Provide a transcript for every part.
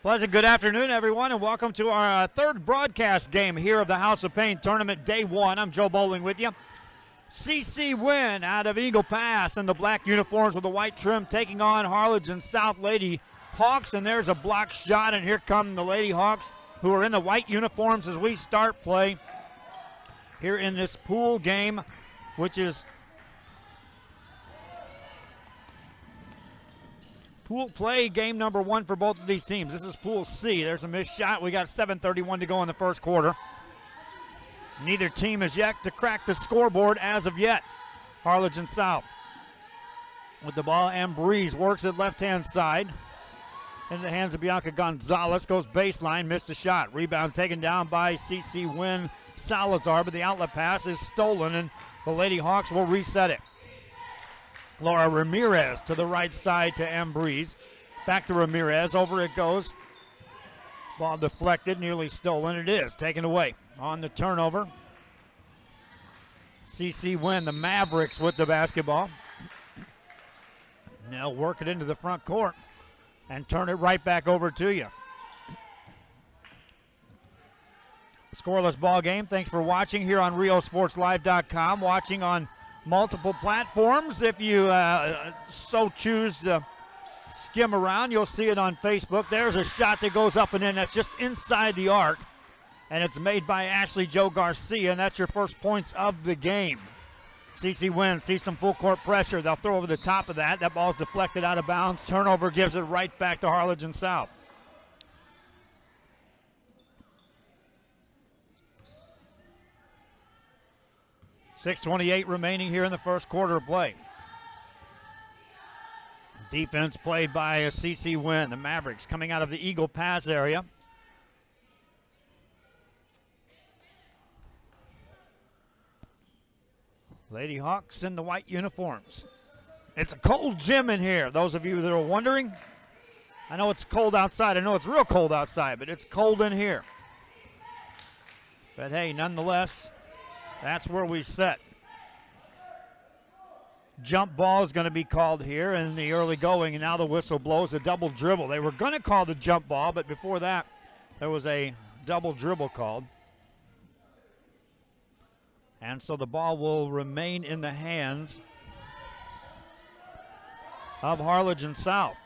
Pleasant good afternoon, everyone, and welcome to our third broadcast game here of the House of Pain Tournament Day 1. I'm Joe Bowling with you. CC Winn out of Eagle Pass in the black uniforms with the white trim, taking on Harlingen South Lady Hawks, and there's a block shot, and here come the Lady Hawks, who are in the white uniforms as we start play here in this pool game, which is pool play game number 1 for both of these teams. This is Pool C. There's a missed shot. We got 7:31 to go in the first quarter. Neither team has yet to crack the scoreboard as of yet. Harlingen South with the ball, and Breeze works it left-hand side. In the hands of Bianca Gonzalez, goes baseline, missed a shot. Rebound taken down by CC Winn Salazar, but the outlet pass is stolen, and the Lady Hawks will reset it. Laura Ramirez to the right side to M. Breeze. Back to Ramirez, over it goes. Ball deflected, nearly stolen. It is taken away on the turnover. CC Winn, the Mavericks with the basketball. Now work it into the front court and turn it right back over to you. Scoreless ball game. Thanks for watching here on RioSportsLive.com. Watching on multiple platforms. If you so choose to skim around, you'll see it on Facebook. There's a shot that goes up and in. That's just inside the arc, and it's made by Ashley Jo Garcia, and that's your first points of the game. CC Winn sees some full court pressure. They'll throw over the top of that. That ball's deflected out of bounds. Turnover gives it right back to Harlingen South. .6:28 remaining here in the first quarter of play. Defense played by CC Winn. The Mavericks coming out of the Eagle Pass area. Lady Hawks in the white uniforms. It's a cold gym in here, those of you that are wondering. I know it's cold outside. I know it's real cold outside, but it's cold in here. But hey, nonetheless, that's where we set. Jump ball is going to be called here in the early going, and now the whistle blows a double dribble. They were going to call the jump ball, but before that, there was a double dribble called. And so the ball will remain in the hands of Harlingen South.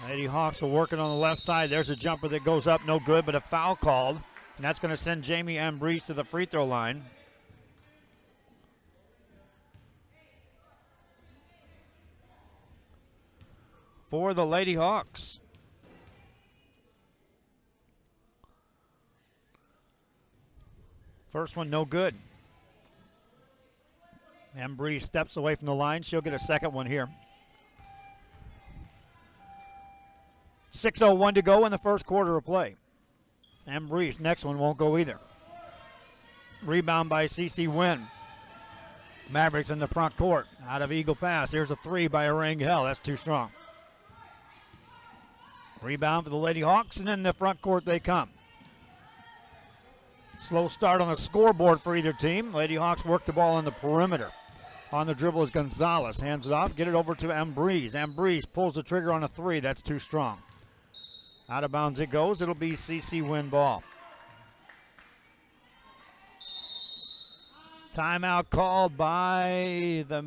Lady Hawks are working on the left side. There's a jumper that goes up, no good, but a foul called. And that's going to send Jamie M. Breeze to the free throw line. For the Lady Hawks. First one, no good. M. Breeze steps away from the line. She'll get a second one here. 6:01 to go in the first quarter of play. M. Breeze, next one won't go either. Rebound by CC Winn. Mavericks in the front court out of Eagle Pass. Here's a three by Orangel. That's too strong. Rebound for the Lady Hawks, and in the front court they come. Slow start on the scoreboard for either team. Lady Hawks work the ball on the perimeter. On the dribble is Gonzalez. Hands it off, get it over to M. Breeze. M. Breeze pulls the trigger on a three. That's too strong. Out of bounds it goes. It'll be CC Winn ball. Timeout called by the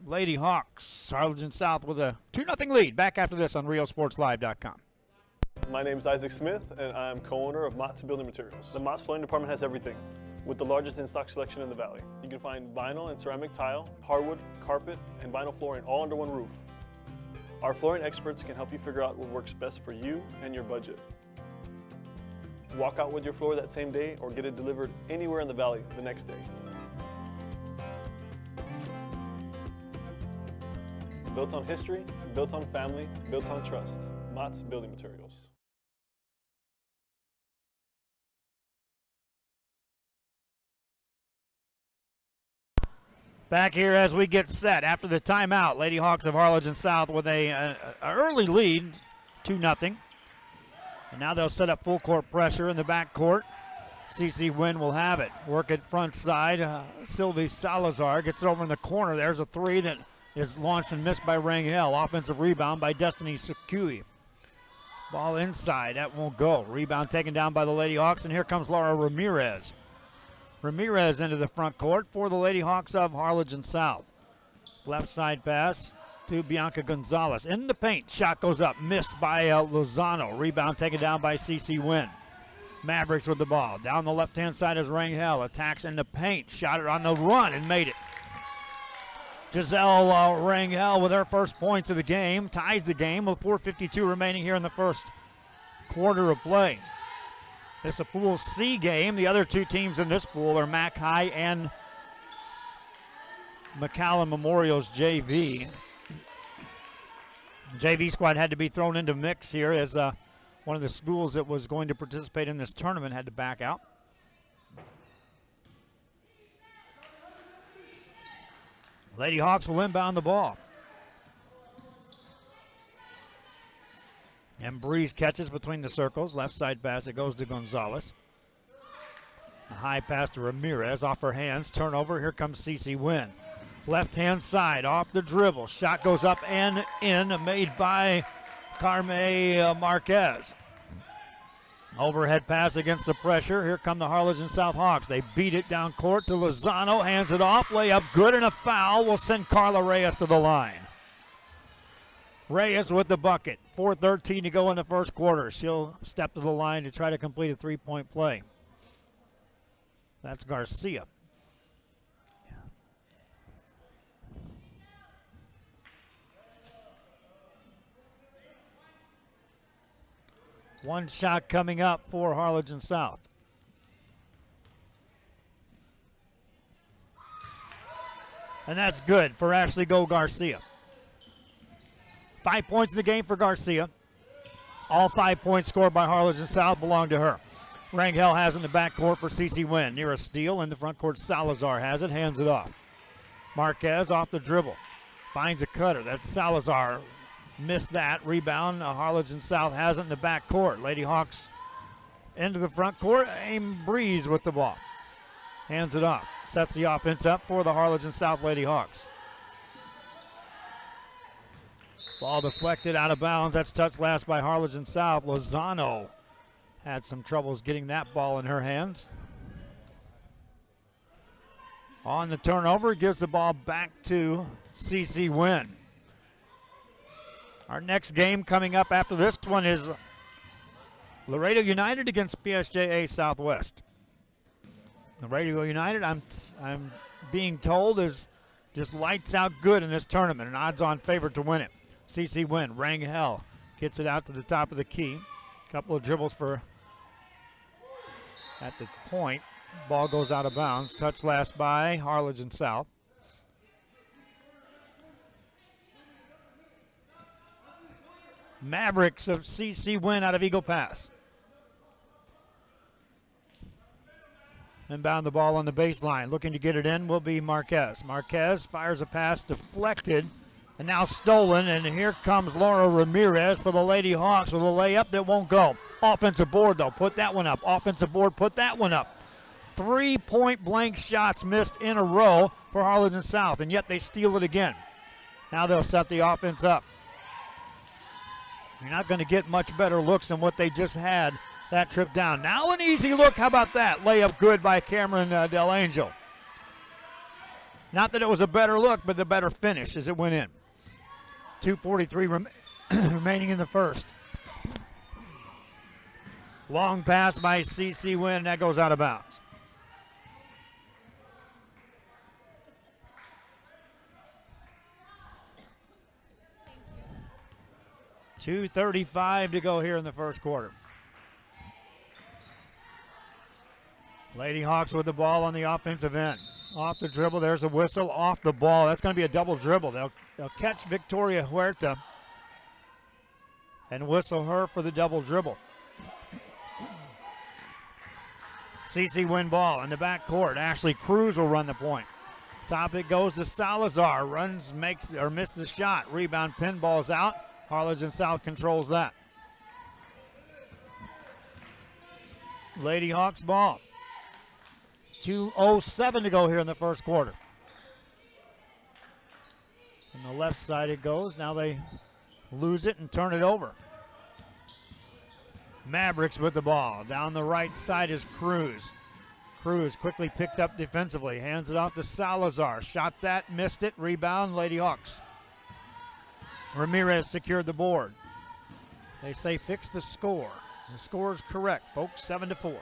Lady Hawks. Harlingen South with a 2-0 lead. Back after this on RioSportsLive.com. My name is Isaac Smith, and I'm co-owner of Mott's Building Materials. The Mott's Flooring Department has everything, with the largest in-stock selection in the Valley. You can find vinyl and ceramic tile, hardwood, carpet, and vinyl flooring all under one roof. Our flooring experts can help you figure out what works best for you and your budget. Walk out with your floor that same day or get it delivered anywhere in the Valley the next day. Built on history, built on family, built on trust. Mott's Building Materials. Back here as we get set after the timeout. Lady Hawks of Harlingen South with a early lead, 2-0. And now they'll set up full court pressure in the back court. CC Winn will have it. Work it front side. Sylvie Salazar gets it over in the corner. There's a three that is launched and missed by Rangel. Offensive rebound by Destiny Sakui. Ball inside, that won't go. Rebound taken down by the Lady Hawks, and here comes Laura Ramirez. Ramirez into the front court for the Lady Hawks of Harlingen South. Left side pass to Bianca Gonzalez. In the paint, shot goes up, missed by Lozano. Rebound taken down by CC Winn. Mavericks with the ball. Down the left-hand side is Rangel. Attacks in the paint, shot it on the run and made it. Giselle Rangel with her first points of the game, ties the game with 4:52 remaining here in the first quarter of play. It's a Pool C game. The other two teams in this pool are Mac High and McAllen Memorial's JV. JV squad had to be thrown into mix here as one of the schools that was going to participate in this tournament had to back out. Lady Hawks will inbound the ball. And Breeze catches between the circles. Left side pass, it goes to Gonzalez. A high pass to Ramirez off her hands. Turnover, here comes CC Winn. Left-hand side, off the dribble. Shot goes up and in, made by Carme Marquez. Overhead pass against the pressure. Here come the Harlingen South Hawks. They beat it down court to Lozano. Hands it off. Layup good, and a foul will send Carla Reyes to the line. Reyes with the bucket. 4:13 to go in the first quarter. She'll step to the line to try to complete a three-point play. That's Garcia. One shot coming up for Harlingen South. And that's good for Ashley Go Garcia. 5 points in the game for Garcia. All 5 points scored by Harlingen South belong to her. Rangel has it in the backcourt for CC Winn. Near a steal in the front court, Salazar has it, hands it off. Marquez off the dribble. Finds a cutter. That's Salazar. Missed that. Rebound. Harlingen South has it in the back court. Lady Hawks into the front court. Aim Breeze with the ball. Hands it off. Sets the offense up for the Harlingen South Lady Hawks. Ball deflected out of bounds. That's touched last by Harlingen South. Lozano had some troubles getting that ball in her hands. On the turnover, gives the ball back to CC Winn. Our next game coming up after this one is Laredo United against PSJA Southwest. Laredo United, I'm being told, is just lights out good in this tournament, an odds-on favorite to win it. CC Winn, Rangel gets it out to the top of the key. Couple of dribbles for at the point. Ball goes out of bounds. Touched last by Harlingen South. Mavericks of CC Winn out of Eagle Pass. Inbound the ball on the baseline. Looking to get it in will be Marquez. Marquez fires a pass deflected and now stolen. And here comes Laura Ramirez for the Lady Hawks with a layup that won't go. Offensive board though. Put that one up. Offensive board. Put that one up. 3 point blank shots missed in a row for Harlingen South, and yet they steal it again. Now they'll set the offense up. You're not going to get much better looks than what they just had that trip down. Now an easy look. How about that? Layup good by Cameron Del Angel. Not that it was a better look, but the better finish as it went in. 2:43 remaining in the first. Long pass by CC Winn. That goes out of bounds. .235 to go here in the first quarter. Lady Hawks with the ball on the offensive end. Off the dribble, there's a whistle off the ball. That's going to be a double dribble. They'll catch Victoria Huerta and whistle her for the double dribble. CC Winn ball in the back court. Ashley Cruz will run the point. Top it goes to Salazar. Runs, makes or misses the shot. Rebound, pinballs out. Harlingen South controls that. Lady Hawks ball. 2:07 to go here in the first quarter. And On the left side it goes. Now they lose it and turn it over. Mavericks with the ball. Down the right side is Cruz. Cruz quickly picked up defensively. Hands it off to Salazar. Shot that, missed it. Rebound, Lady Hawks. Ramirez secured the board. They say fix the score. The score is correct, folks, 7-4.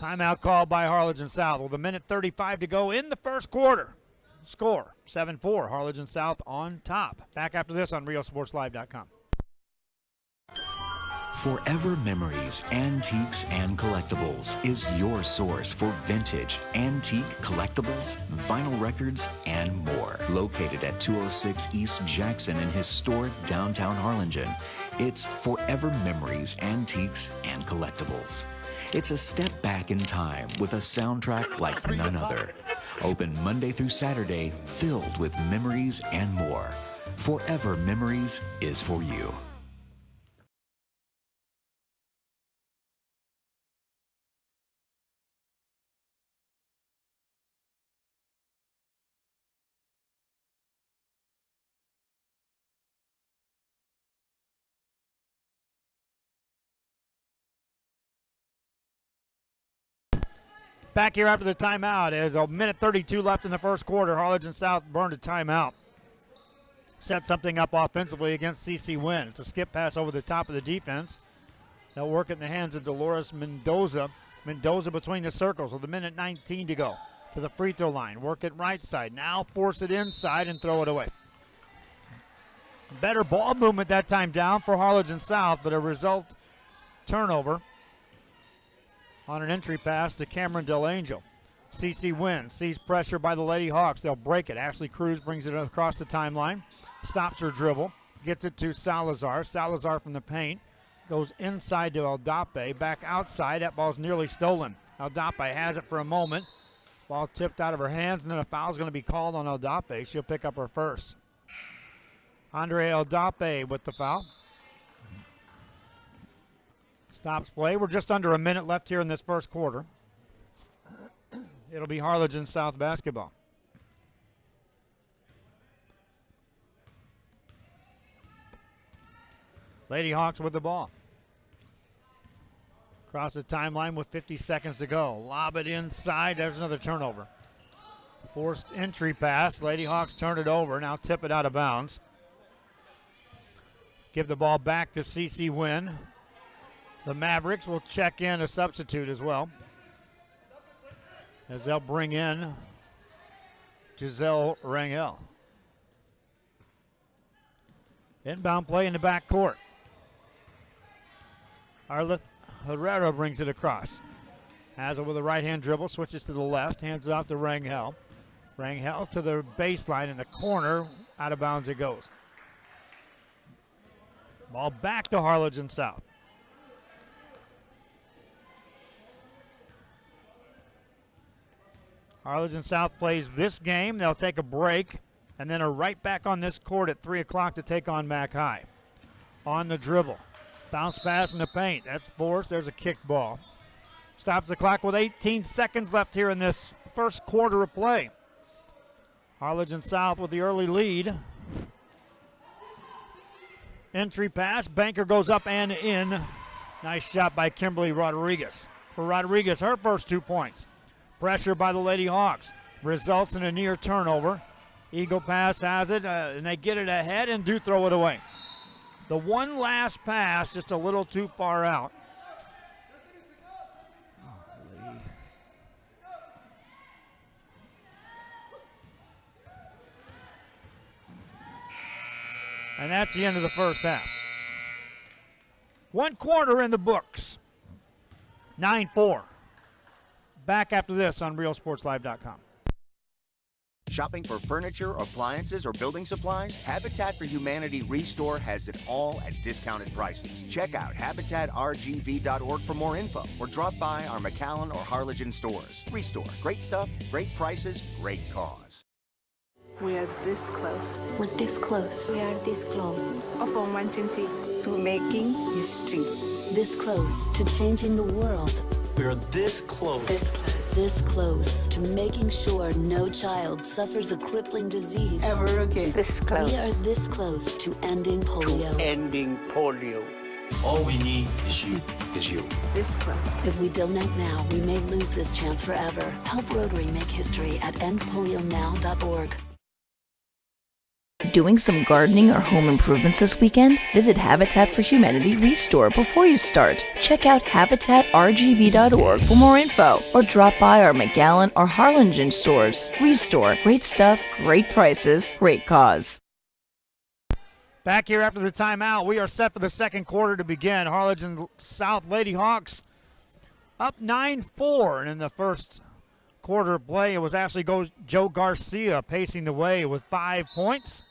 Timeout called by Harlingen South with 1:35 to go in the first quarter. Score, 7-4, Harlingen South on top. Back after this on RioSportsLive.com. Forever Memories, Antiques, and Collectibles is your source for vintage, antique, collectibles, vinyl records, and more. Located at 206 East Jackson in historic downtown Harlingen, it's Forever Memories, Antiques, and Collectibles. It's a step back in time with a soundtrack like none other. Open Monday through Saturday, filled with memories and more. Forever Memories is for you. Back here after the timeout. There's 1:32 left in the first quarter. Harlingen South burned a timeout. Set something up offensively against CC Winn. It's a skip pass over the top of the defense. They'll work it in the hands of Dolores Mendoza. Mendoza between the circles with 1:19 to go. To the free throw line. Work it right side. Now force it inside and throw it away. Better ball movement that time down for Harlingen South, but a result turnover on an entry pass to Cameron Del Angel. CC Winn sees pressure by the Lady Hawks. They'll break it. Ashley Cruz brings it across the timeline. Stops her dribble. Gets it to Salazar. Salazar from the paint. Goes inside to Aldape. Back outside. That ball's nearly stolen. Aldape has it for a moment. Ball tipped out of her hands, and then a foul's going to be called on Aldape. She'll pick up her first. Andre Aldape with the foul. Stops play. We're just under a minute left here in this first quarter. It'll be Harlingen South basketball. Lady Hawks with the ball. Across the timeline with 50 seconds to go. Lob it inside. There's another turnover. Forced entry pass. Lady Hawks turn it over. Now tip it out of bounds. Give the ball back to CC Winn. The Mavericks will check in a substitute as well, as they'll bring in Giselle Rangel. Inbound play in the back court. Arleth Herrera brings it across. Has it with a right-hand dribble, switches to the left, hands it off to Rangel. Rangel to the baseline in the corner, out of bounds it goes. Ball back to Harlingen South. Harlingen South plays this game. They'll take a break and then are right back on this court at 3 o'clock to take on Mac High. On the dribble. Bounce pass in the paint. That's forced. There's a kick ball. Stops the clock with 18 seconds left here in this first quarter of play. Harlingen South with the early lead. Entry pass. Banker goes up and in. Nice shot by Kimberly Rodriguez. For Rodriguez, her first 2 points. Pressure by the Lady Hawks results in a near turnover. Eagle pass has it, and they get it ahead and do throw it away. The one last pass, just a little too far out. And that's the end of the first half. 1 quarter in the books. 9-4. Back after this on RealSportsLive.com. Shopping for furniture, appliances, or building supplies? Habitat for Humanity Restore has it all at discounted prices. Check out habitatrgv.org for more info, or drop by our McAllen or Harlingen stores. Restore. Great stuff, great prices, great cause. We are this close. We're this close. We are this close. From wanting to making history. This close to changing the world. We're this close. This close to making sure no child suffers a crippling disease ever again. This close. We are this close to ending polio. Ending polio. All we need is you. This close. If we don't act now, we may lose this chance forever. Help Rotary make history at endpolionow.org. Doing some gardening or home improvements this weekend? Visit Habitat for Humanity Restore before you start. Check out habitatrgv.org for more info, or drop by our McAllen or Harlingen stores. Restore. Great stuff, great prices, great cause. Back here after the timeout, we are set for the second quarter to begin. Harlingen South Lady Hawks up 9-4, and in the first quarter play, it was actually Joe Garcia pacing the way with 5 points.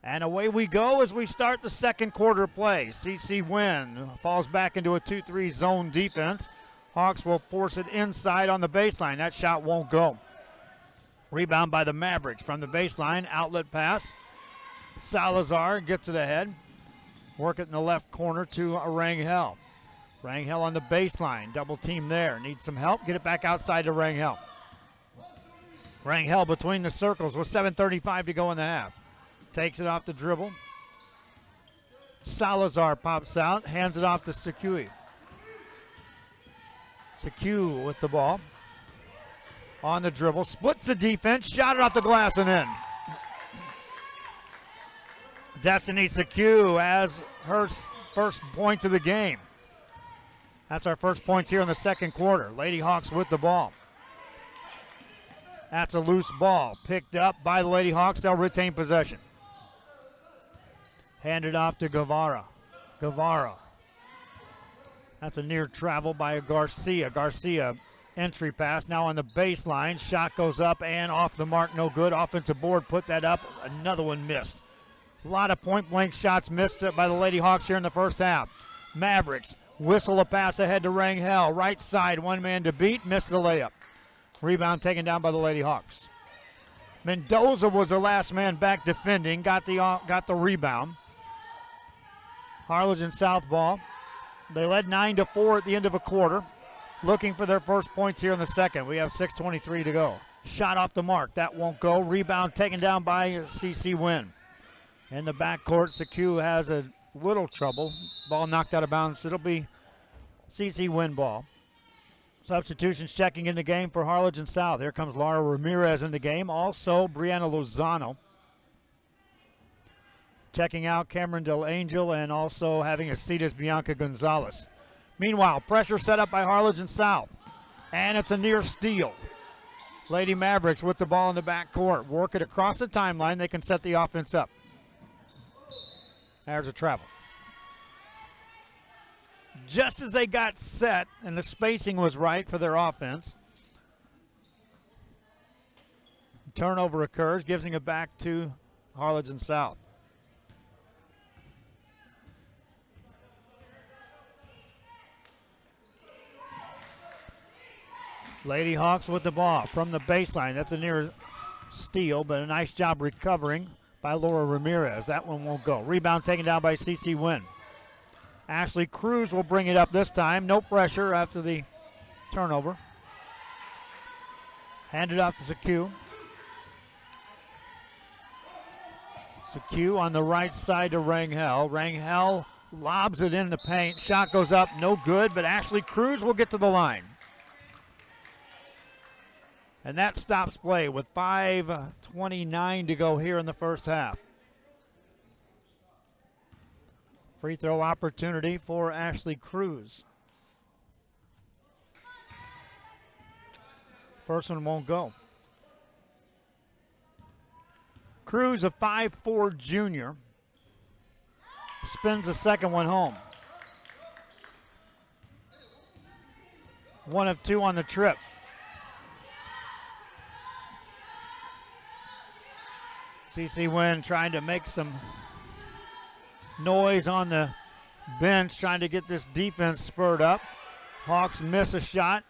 And away we go as we start the second quarter play. CC Winn falls back into a 2-3 zone defense. Hawks will force it inside on the baseline. That shot won't go. Rebound by the Mavericks from the baseline. Outlet pass. Salazar gets it ahead. Work it in the left corner to Rangel. Rangel on the baseline. Double team there. Needs some help. Get it back outside to Rangel. Rangel between the circles with 7:35 to go in the half. Takes it off the dribble. Salazar pops out. Hands it off to Sakui. Sakui with the ball. On the dribble. Splits the defense. Shot it off the glass and in. Destiny Sakui has her first points of the game. That's our first points here in the second quarter. Lady Hawks with the ball. That's a loose ball. Picked up by the Lady Hawks. They'll retain possession. Handed off to Guevara. Guevara. That's a near travel by Garcia. Garcia entry pass now on the baseline. Shot goes up and off the mark. No good. Offensive board put that up. Another one missed. A lot of point-blank shots missed by the Lady Hawks here in the first half. Mavericks whistle a pass ahead to Rangel. Right side, one man to beat. Missed the layup. Rebound taken down by the Lady Hawks. Mendoza was the last man back defending. Got the rebound. Harlingen South ball. They led 9-4 at the end of a quarter. Looking for their first points here in the second. We have 6:23 to go. Shot off the mark. That won't go. Rebound taken down by CC Winn. In the backcourt, Sakui has a little trouble. Ball knocked out of bounds. It'll be CC Winn ball. Substitutions checking in the game for Harlingen South. Here comes Laura Ramirez in the game. Also, Brianna Lozano. Checking out Cameron Del Angel, and also having a seat is Bianca Gonzalez. Meanwhile, pressure set up by Harlingen South. And it's a near steal. Lady Mavericks with the ball in the backcourt. Work it across the timeline. They can set the offense up. There's a travel. Just as they got set and the spacing was right for their offense, turnover occurs, giving it back to Harlingen South. Lady Hawks with the ball from the baseline. That's a near steal, but a nice job recovering by Laura Ramirez. That one won't go. Rebound taken down by CC Winn. Ashley Cruz will bring it up this time. No pressure after the turnover. Handed off to Sakui. Sakui on the right side to Rangel. Rangel lobs it in the paint. Shot goes up, no good, but Ashley Cruz will get to the line. And that stops play with 5:29 to go here in the first half. Free throw opportunity for Ashley Cruz. First one won't go. Cruz, a 5'4" junior, spins the second one home. 1 of 2 on the trip. CC Winn trying to make some noise on the bench, trying to get this defense spurred up. Hawks miss a shot,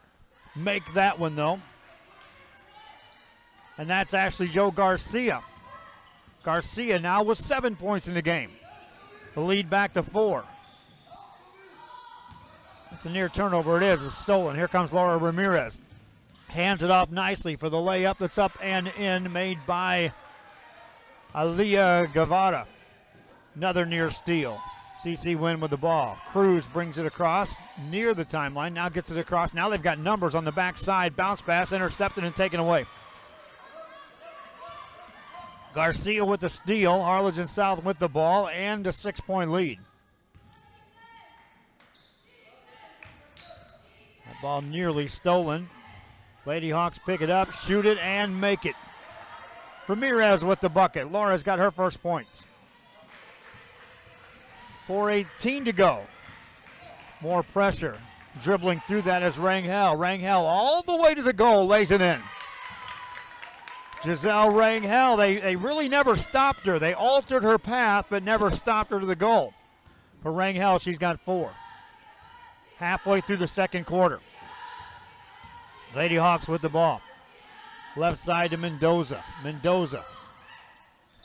make that one though. And that's actually Joe Garcia. Garcia now with 7 points in the game. The lead back to 4. It's a near turnover. It is. It's stolen. Here comes Laura Ramirez. Hands it off nicely for the layup that's up and in, made by Aliyah Guevara. Another near steal. CC Winn with the ball. Cruz brings it across near the timeline. Now gets it across. Now they've got numbers on the backside. Bounce pass intercepted and taken away. Garcia with the steal. Harlingen South with the ball and a 6-point lead. That ball nearly stolen. Lady Hawks pick it up, shoot it, and make it. Ramirez with the bucket. Laura's got her first points. 4:18 to go. More pressure. Dribbling through that is Rangel. Rangel all the way to the goal, lays it in. Giselle Rangel, they really never stopped her. They altered her path, but never stopped her to the goal. For Rangel, she's got 4. Halfway through the second quarter. Lady Hawks with the ball. Left side to Mendoza. Mendoza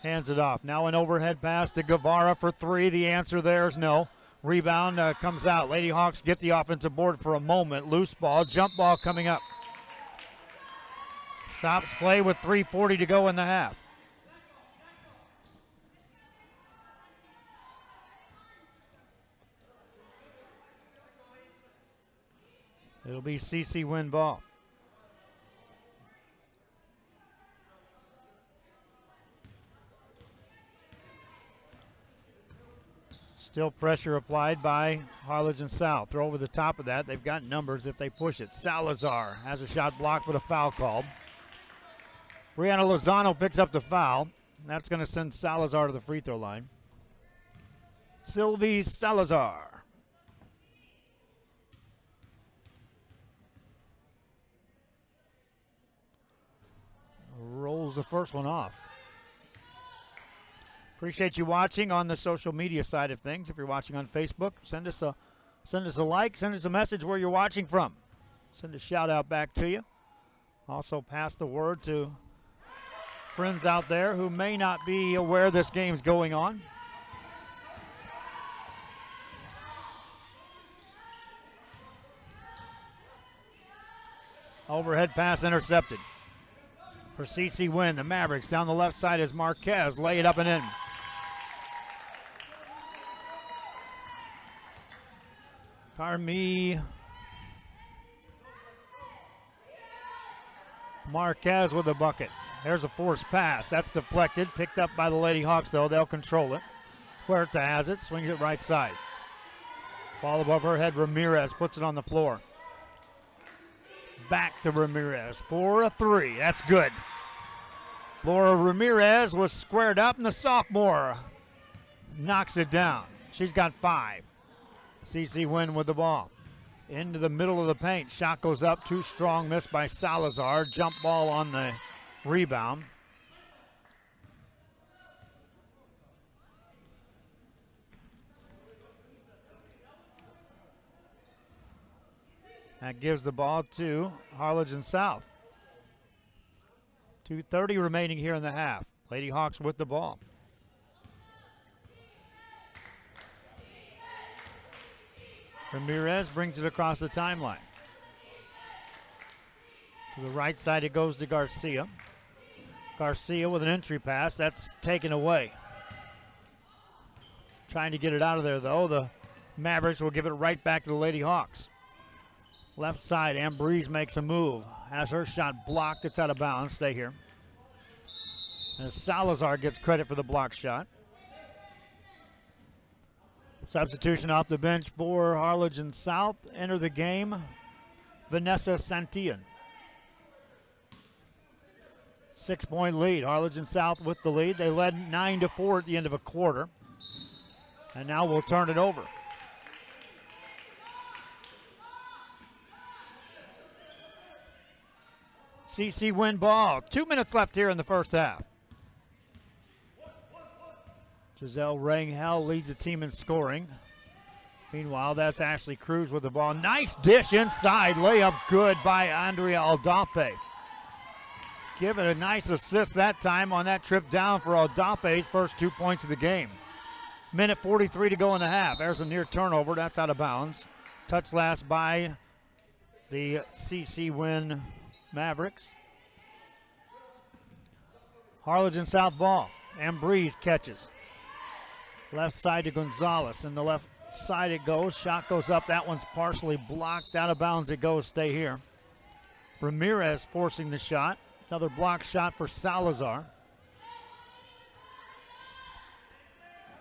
hands it off. Now an overhead pass to Guevara for 3. The answer there is no. Rebound comes out. Lady Hawks get the offensive board for a moment. Loose ball, jump ball coming up. Stops play with 3:40 to go in the half. It'll be CC Winn ball. Still pressure applied by Harlingen South. Throw over the top of that. They've got numbers if they push it. Salazar has a shot blocked with a foul called. Brianna Lozano picks up the foul. That's going to send Salazar to the free throw line. Sylvie Salazar. Rolls the first one off. Appreciate you watching on the social media side of things. If you're watching on Facebook, send us a like, send us a message where you're watching from. Send a shout out back to you. Also pass the word to friends out there who may not be aware this game's going on. Overhead pass intercepted. For CC Winn, the Mavericks down the left side is Marquez. Lay it up and in. Carmi Marquez with the bucket. There's a forced pass. That's deflected. Picked up by the Lady Hawks, though. They'll control it. Huerta has it. Swings it right side. Ball above her head. Ramirez puts it on the floor. Back to Ramirez for a 3. That's good. Laura Ramirez was squared up, and the sophomore knocks it down. She's got 5. CC Winn with the ball. Into the middle of the paint. Shot goes up. Too strong. Missed by Salazar. Jump ball on the rebound. That gives the ball to Harlingen South. 2:30 remaining here in the half. Lady Hawks with the ball. Ramirez brings it across the timeline. To the right side it goes to Garcia. Garcia with an entry pass. That's taken away. Trying to get it out of there, though. The Mavericks will give it right back to the Lady Hawks. Left side, Ambrose makes a move. Has her shot blocked. It's out of bounds. Stay here. And Salazar gets credit for the block shot. Substitution off the bench for Harlingen South. Enter the game, Vanessa Santillan. 6-point lead. Harlingen South with the lead. They led 9-4 at the end of a quarter. And now we'll turn it over. CC Winn ball. 2 minutes left here in the first half. Giselle Rangel leads the team in scoring. Meanwhile, that's Ashley Cruz with the ball. Nice dish inside. Layup good by Andrea Aldape. Give it a nice assist that time on that trip down for Aldape's first 2 points of the game. Minute 43 to go in the half. There's a near turnover. That's out of bounds. Touch last by the CC Winn Mavericks. Harlingen South ball. Ambrose catches. Left side to Gonzalez. And the left side it goes. Shot goes up. That one's partially blocked. Out of bounds it goes. Stay here. Ramirez forcing the shot. Another block shot for Salazar.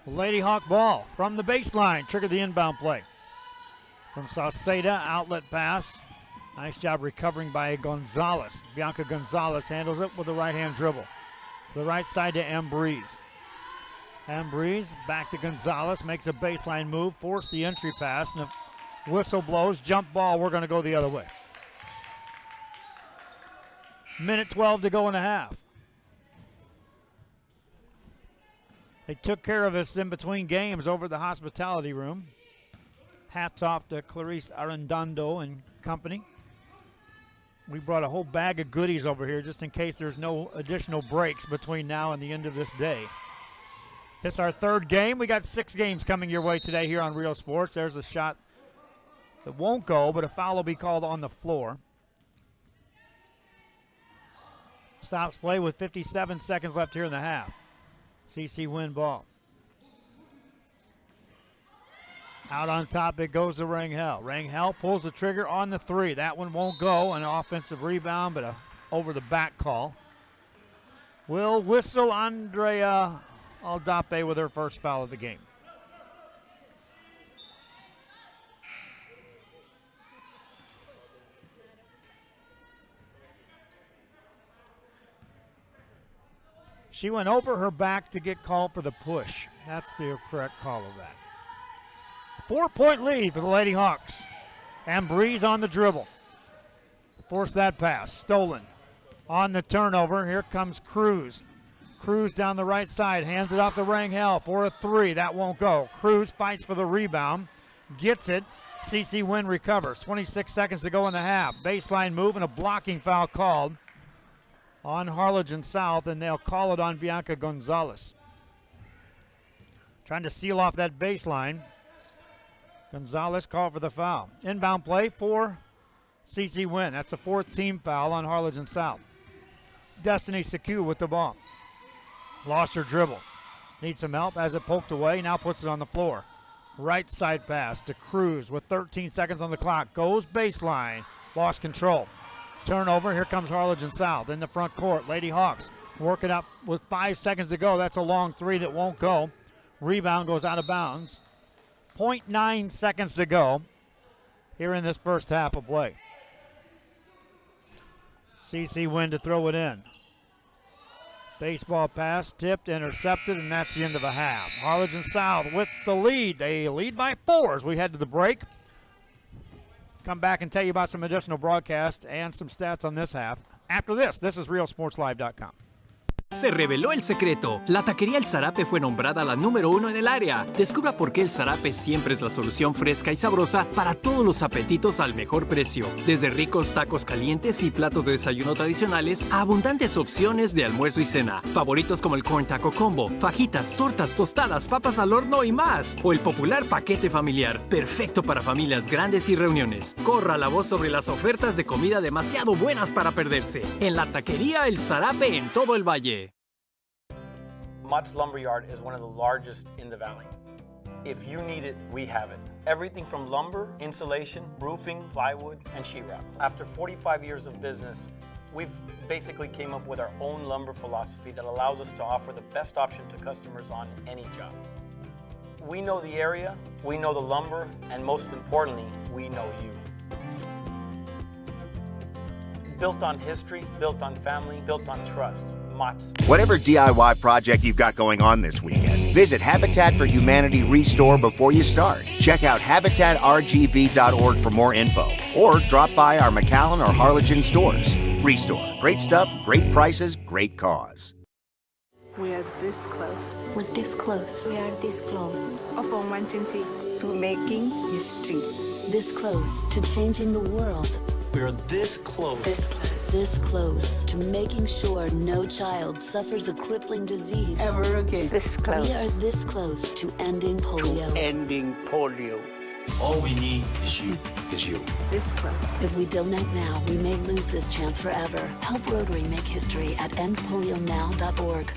Lady Hawk ball from the baseline. Triggered the inbound play. From Sauceda, outlet pass. Nice job recovering by Gonzalez. Bianca Gonzalez handles it with the right-hand dribble. To the right side to Ambrose. Ambrose back to Gonzalez. Makes a baseline move. Forced the entry pass. And the whistle blows. Jump ball. We're going to go the other way. Minute 12 to go in the half. They took care of us in between games over the hospitality room. Hats off to Clarice Arredondo and company. We brought a whole bag of goodies over here just in case there's no additional breaks between now and the end of this day. It's our third game. We got 6 games coming your way today here on Real Sports. There's a shot that won't go, but a foul will be called on the floor. Stops play with 57 seconds left here in the half. CC Winn ball. Out on top it goes to Rangel. Rangel pulls the trigger on the 3. That one won't go. An offensive rebound, but a over the back call. Will whistle Andrea Aldape with her first foul of the game. She went over her back to get called for the push. That's the correct call of that. 4-point lead for the Lady Hawks. Ambrose on the dribble. Force that pass. Stolen. On the turnover, here comes Cruz. Cruz down the right side. Hands it off to Rangel for a 3. That won't go. Cruz fights for the rebound. Gets it. CC Winn recovers. 26 seconds to go in the half. Baseline move and a blocking foul called on Harlingen South, and they'll call it on Bianca Gonzalez. Trying to seal off that baseline. Gonzalez called for the foul. Inbound play for CC Winn. That's a 4th team foul on Harlingen South. Destiny Sekou with the ball. Lost her dribble. Needs some help. Has it poked away. Now puts it on the floor. Right side pass to Cruz with 13 seconds on the clock. Goes baseline. Lost control. Turnover. Here comes Harlingen South in the front court. Lady Hawks working up with 5 seconds to go. That's a long 3 that won't go. Rebound goes out of bounds. 0.9 seconds to go here in this first half of play. CC Winn to throw it in. Baseball pass, tipped, intercepted, and that's the end of the half. Harlingen South with the lead. They lead by 4 as we head to the break. Come back and tell you about some additional broadcasts and some stats on this half. After this is RealSportsLive.com. Se reveló el secreto. La taquería El Zarape fue nombrada la número 1 en el área. Descubra por qué El Zarape siempre es la solución fresca y sabrosa para todos los apetitos al mejor precio. Desde ricos tacos calientes y platos de desayuno tradicionales a abundantes opciones de almuerzo y cena. Favoritos como el Corn Taco Combo, fajitas, tortas, tostadas, papas al horno y más. O el popular paquete familiar, perfecto para familias grandes y reuniones. Corra la voz sobre las ofertas de comida demasiado buenas para perderse. En la taquería El Zarape en todo el valle. Mott's Lumberyard is one of the largest in the valley. If you need it, we have it. Everything from lumber, insulation, roofing, plywood, and sheetrock. After 45 years of business, we've basically came up with our own lumber philosophy that allows us to offer the best option to customers on any job. We know the area, we know the lumber, and most importantly, we know you. Built on history, built on family, built on trust. Mott's. Whatever DIY project you've got going on this weekend, visit Habitat for Humanity Restore before you start. Check out habitatrgv.org for more info, or drop by our McAllen or Harlingen stores. Restore. Great stuff, great prices, great cause. We are this close. We're this close. We are this close of wanting to making history. This close to changing the world. We are this close. This close. This close to making sure no child suffers a crippling disease Ever again. This close. We are this close to ending polio. Ending polio. All we need is you. This close. If we donate now, we may lose this chance forever. Help Rotary make history at endpolionow.org.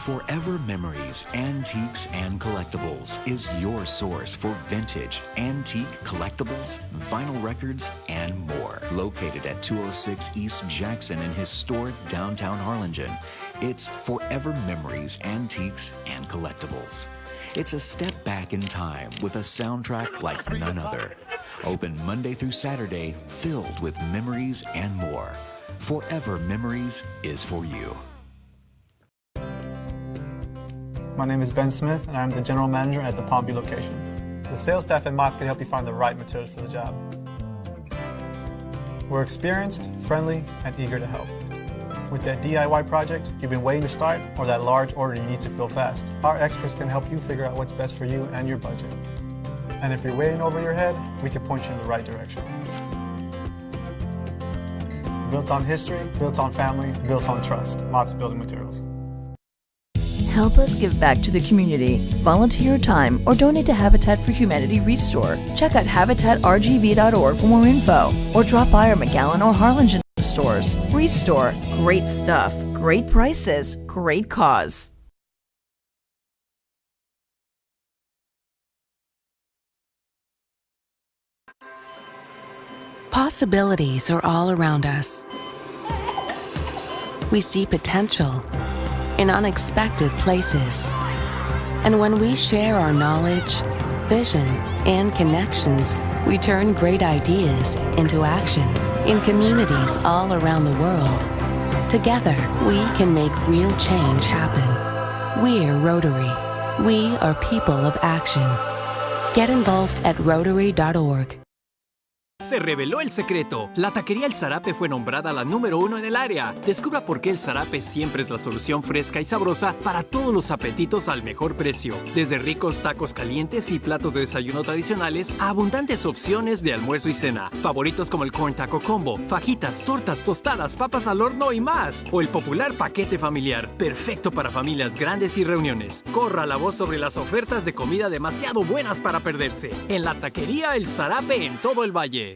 Forever Memories, Antiques, and Collectibles is your source for vintage, antique collectibles, vinyl records, and more. Located at 206 East Jackson in historic downtown Harlingen, it's Forever Memories, Antiques, and Collectibles. It's a step back in time with a soundtrack like none other. Open Monday through Saturday, filled with memories and more. Forever Memories is for you. My name is Ben Smith, and I'm the general manager at the Palmview location. The sales staff at Mott's can help you find the right materials for the job. We're experienced, friendly, and eager to help. With that DIY project you've been waiting to start, or that large order you need to fill fast, our experts can help you figure out what's best for you and your budget. And if you're way over your head, we can point you in the right direction. Built on history, built on family, built on trust. Mott's Building Materials. Help us give back to the community. Volunteer your time or donate to Habitat for Humanity Restore. Check out habitatrgv.org for more info or drop by our McAllen or Harlingen stores. Restore. Great stuff. Great prices. Great cause. Possibilities are all around us. We see potential in unexpected places. And when we share our knowledge, vision, and connections, we turn great ideas into action in communities all around the world. Together, we can make real change happen. We're Rotary. We are people of action. Get involved at Rotary.org. Se reveló el secreto. La taquería El Zarape fue nombrada la número 1 en el área. Descubra por qué el Zarape siempre es la solución fresca y sabrosa para todos los apetitos al mejor precio. Desde ricos tacos calientes y platos de desayuno tradicionales a abundantes opciones de almuerzo y cena. Favoritos como el Corn Taco Combo, fajitas, tortas, tostadas, papas al horno y más. O el popular paquete familiar, perfecto para familias grandes y reuniones. Corra la voz sobre las ofertas de comida demasiado buenas para perderse. En la taquería El Zarape en todo el valle.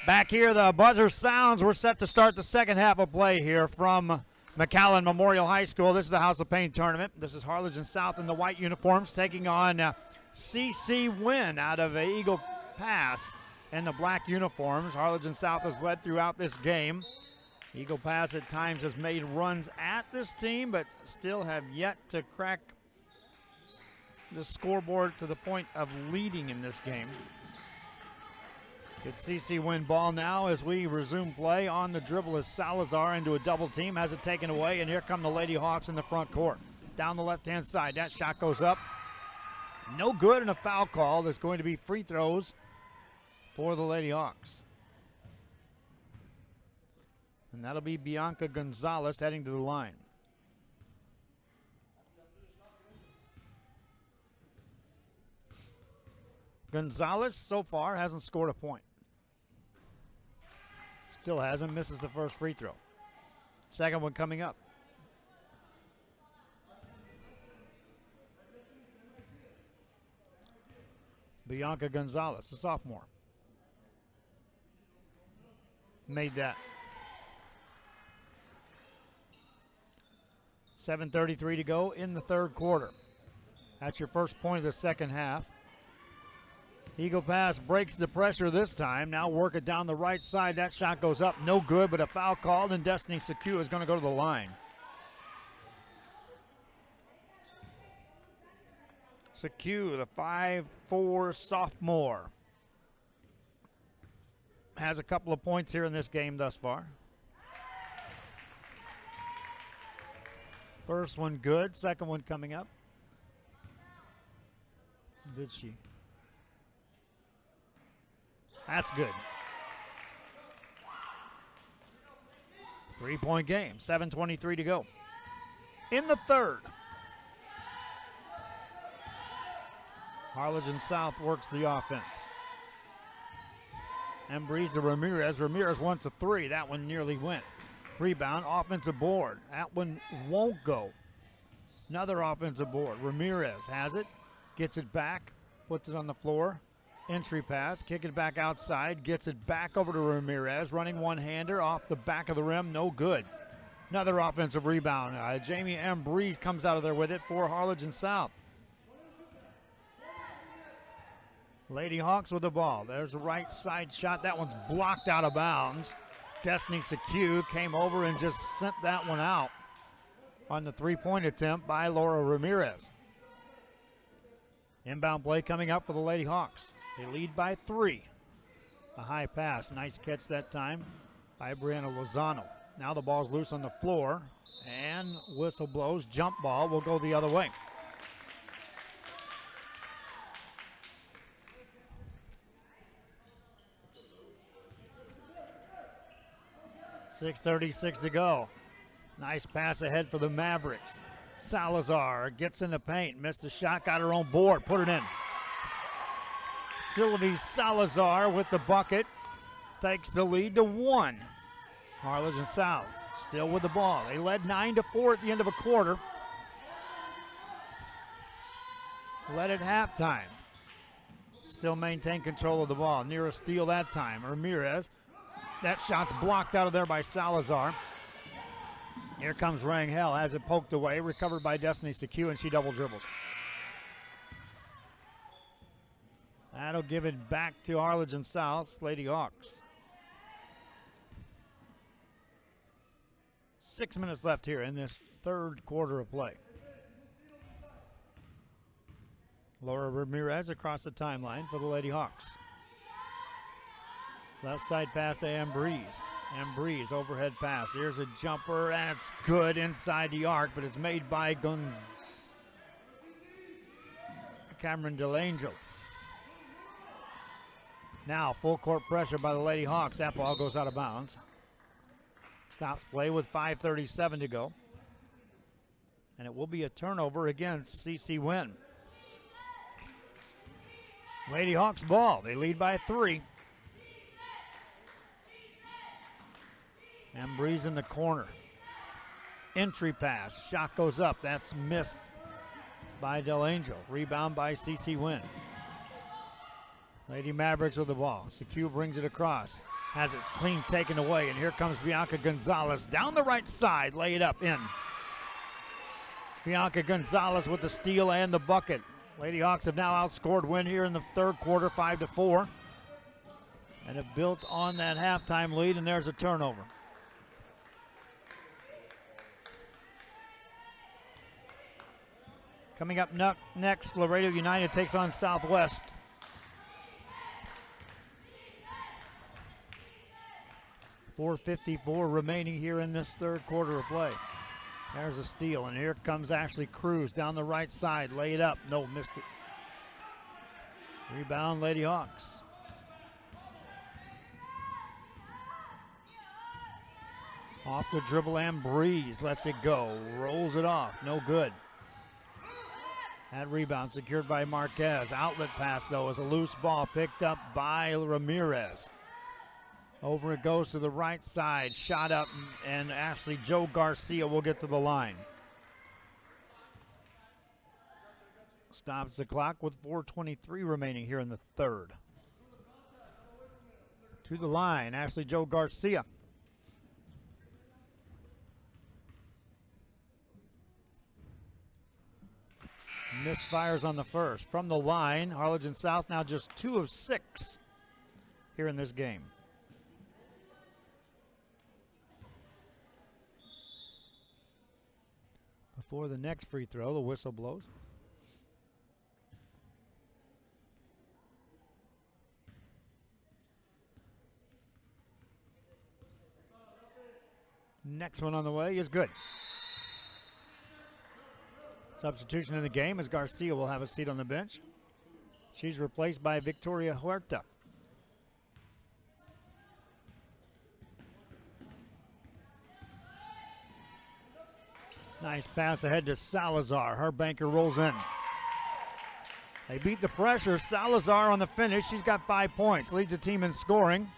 Back here, the buzzer sounds. We're set to start the second half of play here from McAllen Memorial High School. This is the House of Pain tournament. This is Harlingen South in the white uniforms taking on CC Winn out of Eagle Pass in the black uniforms. Harlingen South has led throughout this game. Eagle Pass at times has made runs at this team, but still have yet to crack the scoreboard to the point of leading in this game. It's CC Winn ball now as we resume play. On the dribble is Salazar into a double team, has it taken away, and here come the Lady Hawks in the front court. Down the left-hand side, that shot goes up. No good, and a foul call. There's going to be free throws for the Lady Hawks. And that'll be Bianca Gonzalez heading to the line. Gonzalez so far hasn't scored a point. Still hasn't, misses the first free throw. Second one coming up. Bianca Gonzalez, a sophomore. Made that. 7:33 to go in the third quarter. That's your first point of the second half. Eagle Pass breaks the pressure this time. Now work it down the right side. That shot goes up. No good, but a foul called, and Destiny Secu is going to go to the line. Secu, the 5'4" sophomore, has a couple of points here in this game thus far. First one good, second one coming up. Did she? That's good. 3-point game, 7:23 to go. In the third, Harlingen South works the offense. And breeze to Ramirez. Ramirez wants a three. That one nearly went. Rebound, offensive board. That one won't go. Another offensive board. Ramirez has it, gets it back, puts it on the floor. Entry pass, kick it back outside, gets it back over to Ramirez. Running one-hander off the back of the rim, no good. Another offensive rebound. Jamie M. Breeze comes out of there with it for Harlingen South. Lady Hawks with the ball. There's a right side shot. That one's blocked out of bounds. Destiny Secu came over and just sent that one out on the three-point attempt by Laura Ramirez. Inbound play coming up for the Lady Hawks. They lead by 3. A high pass. Nice catch that time by Brianna Lozano. Now the ball's loose on the floor, and whistle blows. Jump ball will go the other way. .6:36 to go. Nice pass ahead for the Mavericks. Salazar gets in the paint, missed the shot, got her own board, put it in. Sylvie Salazar with the bucket takes the lead to 1. Harlingen South still with the ball. They led 9-4 at the end of a quarter. Led at halftime. Still maintain control of the ball. Near a steal that time. Ramirez. That shot's blocked out of there by Salazar. Here comes Rangel, has it poked away, recovered by Destiny Secu, and she double dribbles. That'll give it back to Harlingen South, Lady Hawks. 6 minutes left here in this third quarter of play. Laura Ramirez across the timeline for the Lady Hawks. Left side pass to Ambrose. Ambrose, overhead pass. Here's a jumper. That's good inside the arc, but it's made by Cameron DeLangel. Now, full court pressure by the Lady Hawks. That ball goes out of bounds. Stops play with 5:37 to go. And it will be a turnover against CC Winn. Lady Hawks ball. They lead by 3. Ambrose in the corner. Entry pass. Shot goes up. That's missed by DeLangel. Rebound by CC Winn. Lady Mavericks with the ball. Secu brings it across. has it clean taken away, and here comes Bianca Gonzalez down the right side, lay it up in. Bianca Gonzalez with the steal and the bucket. Lady Hawks have now outscored Winn here in the third quarter, 5-4, and have built on that halftime lead, and there's a turnover. Coming up next, Laredo United takes on Southwest. .454 remaining here in this third quarter of play. There's a steal, and here comes Ashley Cruz down the right side. Lay it up. No, missed it. Rebound, Lady Hawks. Off the dribble, and Breeze lets it go. Rolls it off. No good. That rebound secured by Marquez. Outlet pass, though, is a loose ball picked up by Ramirez. Over it goes to the right side. Shot up, and Ashley Joe Garcia will get to the line. Stops the clock with 4:23 remaining here in the third. To the line, Ashley Joe Garcia. Misfires on the first. From the line, Harlingen South now just 2 of 6 here in this game. Before the next free throw, the whistle blows. Next one on the way is good. Substitution in the game as Garcia will have a seat on the bench. She's replaced by Victoria Huerta. Nice pass ahead to Salazar. Her banker rolls in. They beat the pressure. Salazar on the finish. She's got 5 points. Leads the team in scoring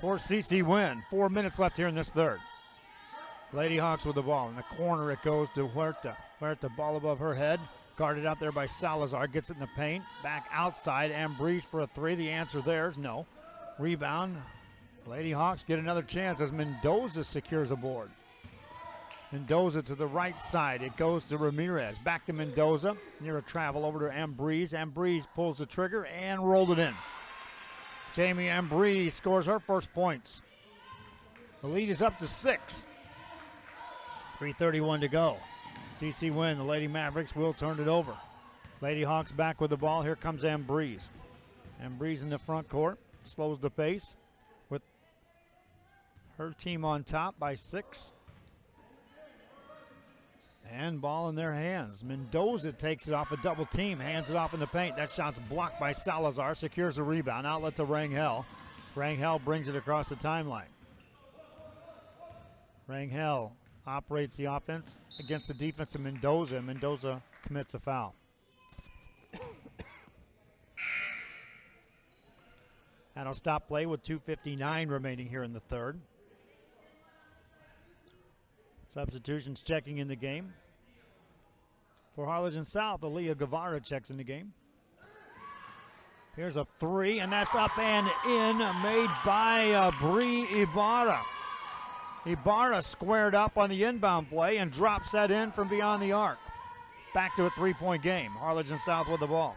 for CC Winn. 4 minutes left here in this third. Lady Hawks with the ball. In the corner it goes to Huerta. Huerta, ball above her head. Guarded out there by Salazar. Gets it in the paint. Back outside. And Breeze for a three. The answer there is no. Rebound. Lady Hawks get another chance as Mendoza secures a board. Mendoza to the right side. It goes to Ramirez. Back to Mendoza. Near a travel over to Ambrose. Ambrose pulls the trigger and rolled it in. Jamie Ambrose scores her first points. The lead is up to 6. 3:31 to go. CC Winn, the Lady Mavericks will turn it over. Lady Hawks back with the ball. Here comes Ambrose. Ambrose in the front court. Slows the pace with her team on top by 6. And ball in their hands. Mendoza takes it off a double team, hands it off in the paint. That shot's blocked by Salazar, secures the rebound. Outlet to Rangel. Rangel brings it across the timeline. Rangel operates the offense against the defense of Mendoza. Mendoza commits a foul. That'll stop play with 2:59 remaining here in the third. Substitutions checking in the game. For Harlingen South, Aaliyah Guevara checks in the game. Here's a three, and that's up and in, made by Bree Ibarra. Ibarra squared up on the inbound play and drops that in from beyond the arc. Back to a three-point game. Harlingen South with the ball.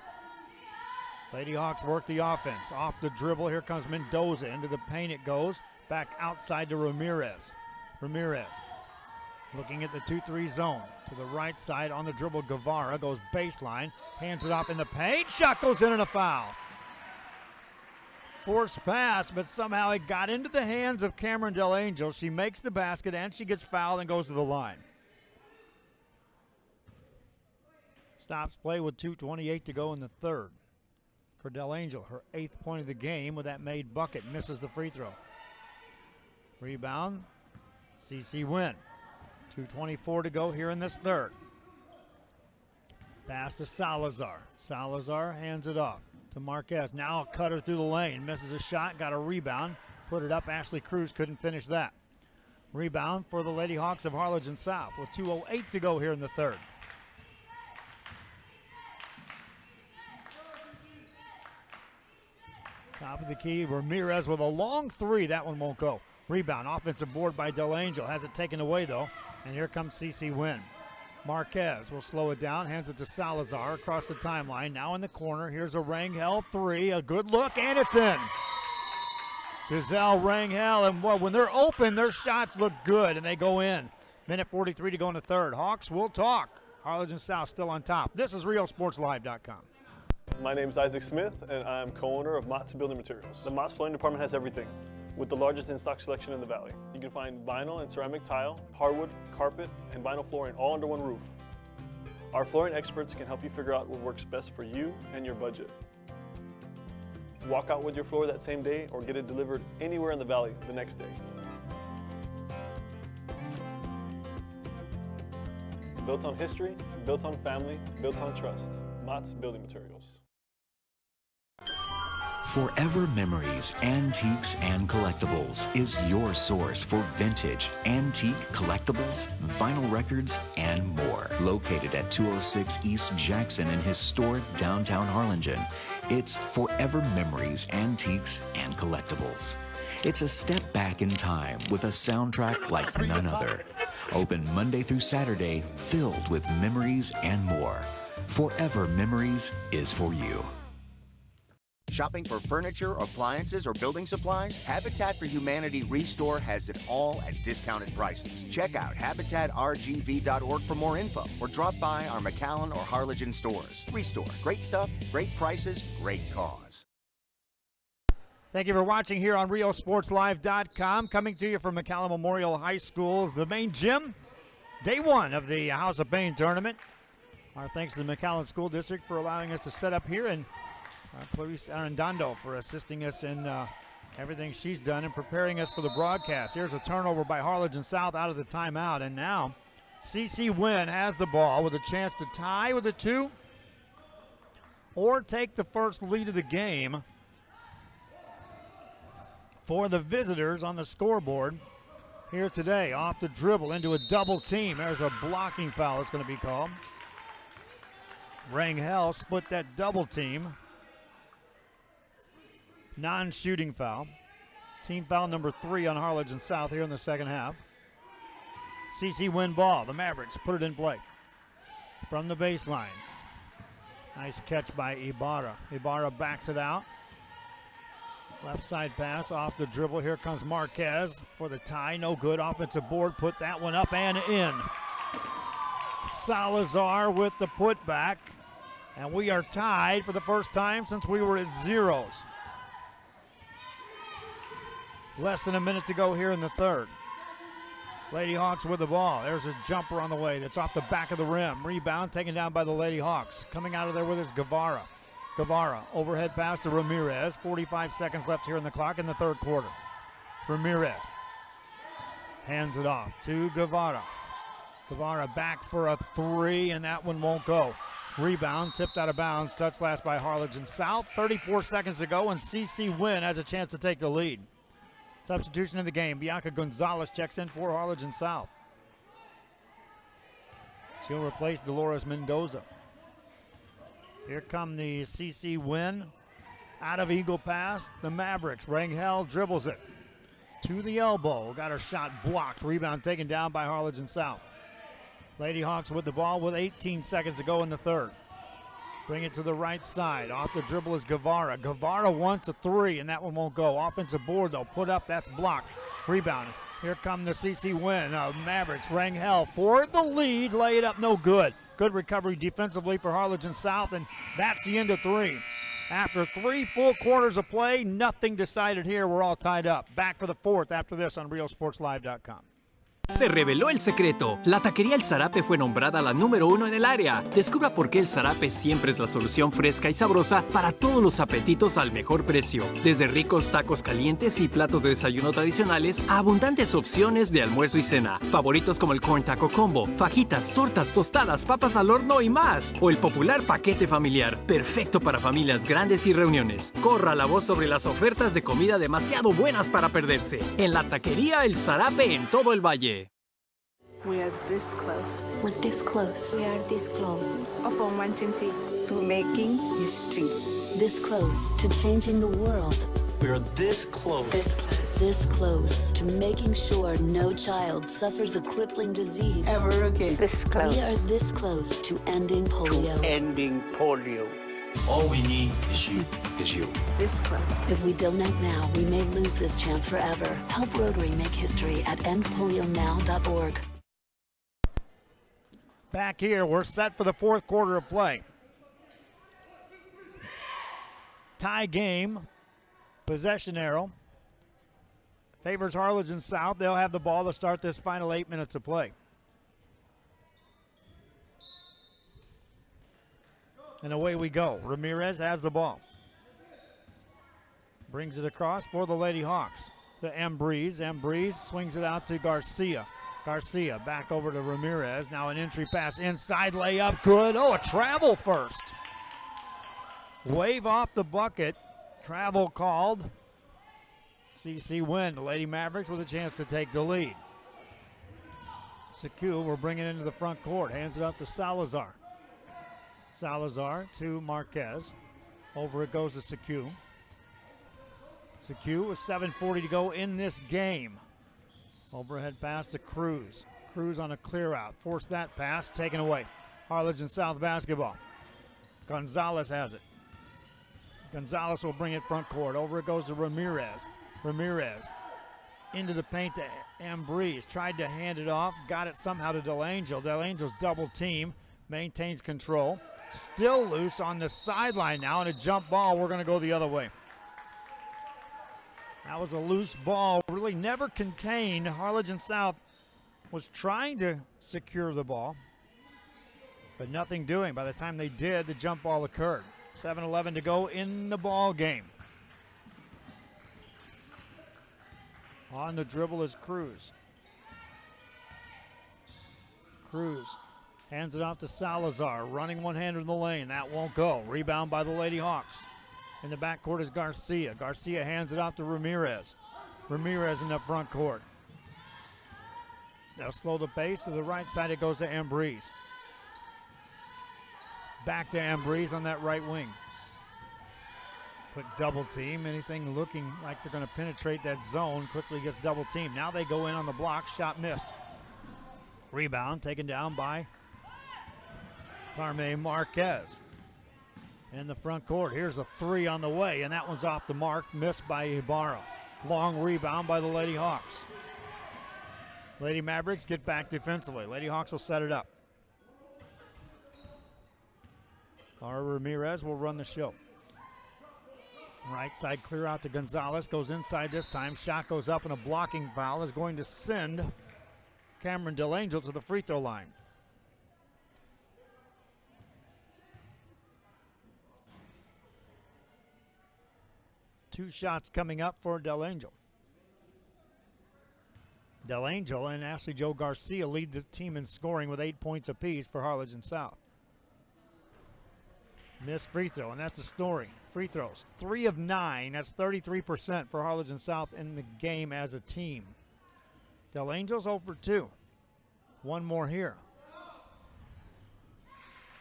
Lady Hawks work the offense. Off the dribble, here comes Mendoza. Into the paint it goes. Back outside to Ramirez. Ramirez looking at the 2-3 zone. To the right side on the dribble, Guevara goes baseline. Hands it off in the paint. Shot goes in and a foul. Forced pass, but somehow it got into the hands of Cameron Del Angel. She makes the basket and she gets fouled and goes to the line. Stops play with 2:28 to go in the third. For Del Angel, her 8th point of the game with that made bucket. Misses the free throw. Rebound, CC Winn. 2:24 to go here in this third. Pass to Salazar. Salazar hands it off to Marquez. Now a cutter through the lane. Misses a shot, got a rebound. Put it up. Ashley Cruz couldn't finish that. Rebound for the Lady Hawks of Harlingen South with 2:08 to go here in the third. Top of the key, Ramirez with a long three. That one won't go. Rebound, offensive board by Del Angel. Has it taken away, though. And here comes CC Winn. Marquez will slow it down, hands it to Salazar across the timeline. Now in the corner, here's a Rangel three. A good look, and it's in. Giselle Rangel, and when they're open, their shots look good, and they go in. Minute 43 to go in the third. Hawks will talk. Harlingen South still on top. This is RealSportsLive.com. My name is Isaac Smith, and I'm co-owner of Mott's Building Materials. The Mott's flooring department has everything, with the largest in-stock selection in the valley. You can find vinyl and ceramic tile, hardwood, carpet, and vinyl flooring all under one roof. Our flooring experts can help you figure out what works best for you and your budget. Walk out with your floor that same day or get it delivered anywhere in the valley the next day. Built on history, built on family, built on trust. Mott's Building Materials. Forever Memories, Antiques, and Collectibles is your source for vintage, antique collectibles, vinyl records, and more. Located at 206 East Jackson in historic downtown Harlingen, it's Forever Memories, Antiques, and Collectibles. It's a step back in time with a soundtrack like none other. Open Monday through Saturday, filled with memories and more. Forever Memories is for you. Shopping for furniture, appliances, or building supplies? Habitat for Humanity Restore has it all at discounted prices. Check out habitatrgv.org for more info or drop by our McAllen or Harlingen stores. Restore. Great stuff, great prices, great cause. Thank you for watching here on RealSportsLive.com. Coming to you from McAllen Memorial High School's the main gym. Day one of the House of Pain tournament. Our thanks to the McAllen School District for allowing us to set up here, and Clarice Arredondo for assisting us in everything she's done and preparing us for the broadcast. Here's a turnover by Harlingen South out of the timeout, and now CC Winn has the ball with a chance to tie with a 2 or take the first lead of the game for the visitors on the scoreboard here today. Off the dribble into a double team. There's a blocking foul that's going to be called. Rangel split that double team. Non-shooting foul. Team foul number 3 on Harlingen South here in the second half. CC Winn ball. The Mavericks put it in play from the baseline. Nice catch by Ibarra. Ibarra backs it out. Left side pass off the dribble. Here comes Marquez for the tie. No good. Offensive board. Put that one up and in. Salazar with the putback. And we are tied for the first time since we were at zeros. Less than a minute to go here in the third. Lady Hawks with the ball. There's a jumper on the way that's off the back of the rim. Rebound taken down by the Lady Hawks. Coming out of there with is Guevara. Guevara, overhead pass to Ramirez. 45 seconds left here in the clock in the third quarter. Ramirez hands it off to Guevara. Guevara back for a 3, and that one won't go. Rebound, tipped out of bounds. Touch last by Harlingen South. 34 seconds to go, and CC Winn has a chance to take the lead. Substitution in the game. Bianca Gonzalez checks in for Harlingen South. She'll replace Dolores Mendoza. Here come the CC Winn. Out of Eagle pass, the Mavericks. Rangel dribbles it to the elbow. Got her shot blocked. Rebound taken down by Harlingen South. Lady Hawks with the ball with 18 seconds to go in the third. Bring it to the right side. Off the dribble is Guevara. Guevara wants a 3, and that one won't go. Offensive board, though. Put up. That's blocked. Rebound. Here come the CC Winn. Mavericks. Rangel for the lead. Lay it up. No good. Good recovery defensively for Harlingen South, and that's the end of 3. After 3 full quarters of play, nothing decided here. We're all tied up. Back for the fourth after this on RealSportsLive.com. Se reveló el secreto. La taquería El Zarape fue nombrada la número 1 en el área. Descubra por qué El Zarape siempre es la solución fresca y sabrosa para todos los apetitos al mejor precio. Desde ricos tacos calientes y platos de desayuno tradicionales a abundantes opciones de almuerzo y cena. Favoritos como el Corn Taco Combo, fajitas, tortas, tostadas, papas al horno y más. O el popular paquete familiar, perfecto para familias grandes y reuniones. Corra la voz sobre las ofertas de comida demasiado buenas para perderse. En la taquería El Zarape en todo el valle. We are this close. We're this close. We are this close of uncertainty to making history. This close to changing the world. We are this close. This close to making sure no child suffers a crippling disease Ever again. This close. We are this close to ending polio. Ending polio. All we need is you. This close. If we don't act now, we may lose this chance forever. Help Rotary make history at endpolionow.org. Back here, we're set for the fourth quarter of play. Tie game, possession arrow. Favors Harlingen South. They'll have the ball to start this final 8 minutes of play. And away we go. Ramirez has the ball. Brings it across for the Lady Hawks to Ambriz. Ambriz swings it out to Garcia. Garcia back over to Ramirez. Now an entry pass inside, layup, good. Oh, a travel first. Wave off the bucket. Travel called. CC Winn, the Lady Mavericks with a chance to take the lead. Sekou will bring it into the front court. Hands it up to Salazar. Salazar to Marquez. Over it goes to Sekou. Sekou with 7:40 to go in this game. Overhead pass to Cruz. Cruz on a clear out. Forced that pass, taken away. Harlingen South basketball. Gonzalez has it. Gonzalez will bring it front court. Over it goes to Ramirez. Ramirez into the paint to Ambriz. Tried to hand it off. Got it somehow to DelAngel. DelAngel's double team. Maintains control. Still loose on the sideline now. And a jump ball. We're going to go the other way. That was a loose ball. Really never contained. Harlingen South was trying to secure the ball, but nothing doing. By the time they did, the jump ball occurred. 7:11 to go in the ball game. On the dribble is Cruz. Cruz hands it off to Salazar. Running one-hander in the lane. That won't go. Rebound by the Lady Hawks. In the backcourt is Garcia. Garcia hands it off to Ramirez. Ramirez in the front court. They'll slow the pace. To the right side, it goes to Ambriz. Back to Ambriz on that right wing. Quick double team. Anything looking like they're going to penetrate that zone quickly gets double teamed. Now they go in on the block. Shot missed. Rebound taken down by Carme Marquez. In the front court, here's a three on the way, and that one's off the mark, missed by Ibarra. Long rebound by the Lady Hawks. Lady Mavericks get back defensively. Lady Hawks will set it up. Laura Ramirez will run the show. Right side clear out to Gonzalez, goes inside this time. Shot goes up, and a blocking foul is going to send Cameron DelAngel to the free throw line. Two shots coming up for DelAngel. DelAngel and Ashley Jo Garcia lead the team in scoring with 8 points apiece for Harlingen South. Missed free throw, and that's a story. Free throws, 3 of 9. That's 33% for Harlingen South in the game as a team. DelAngel's 0 for 2. One more here.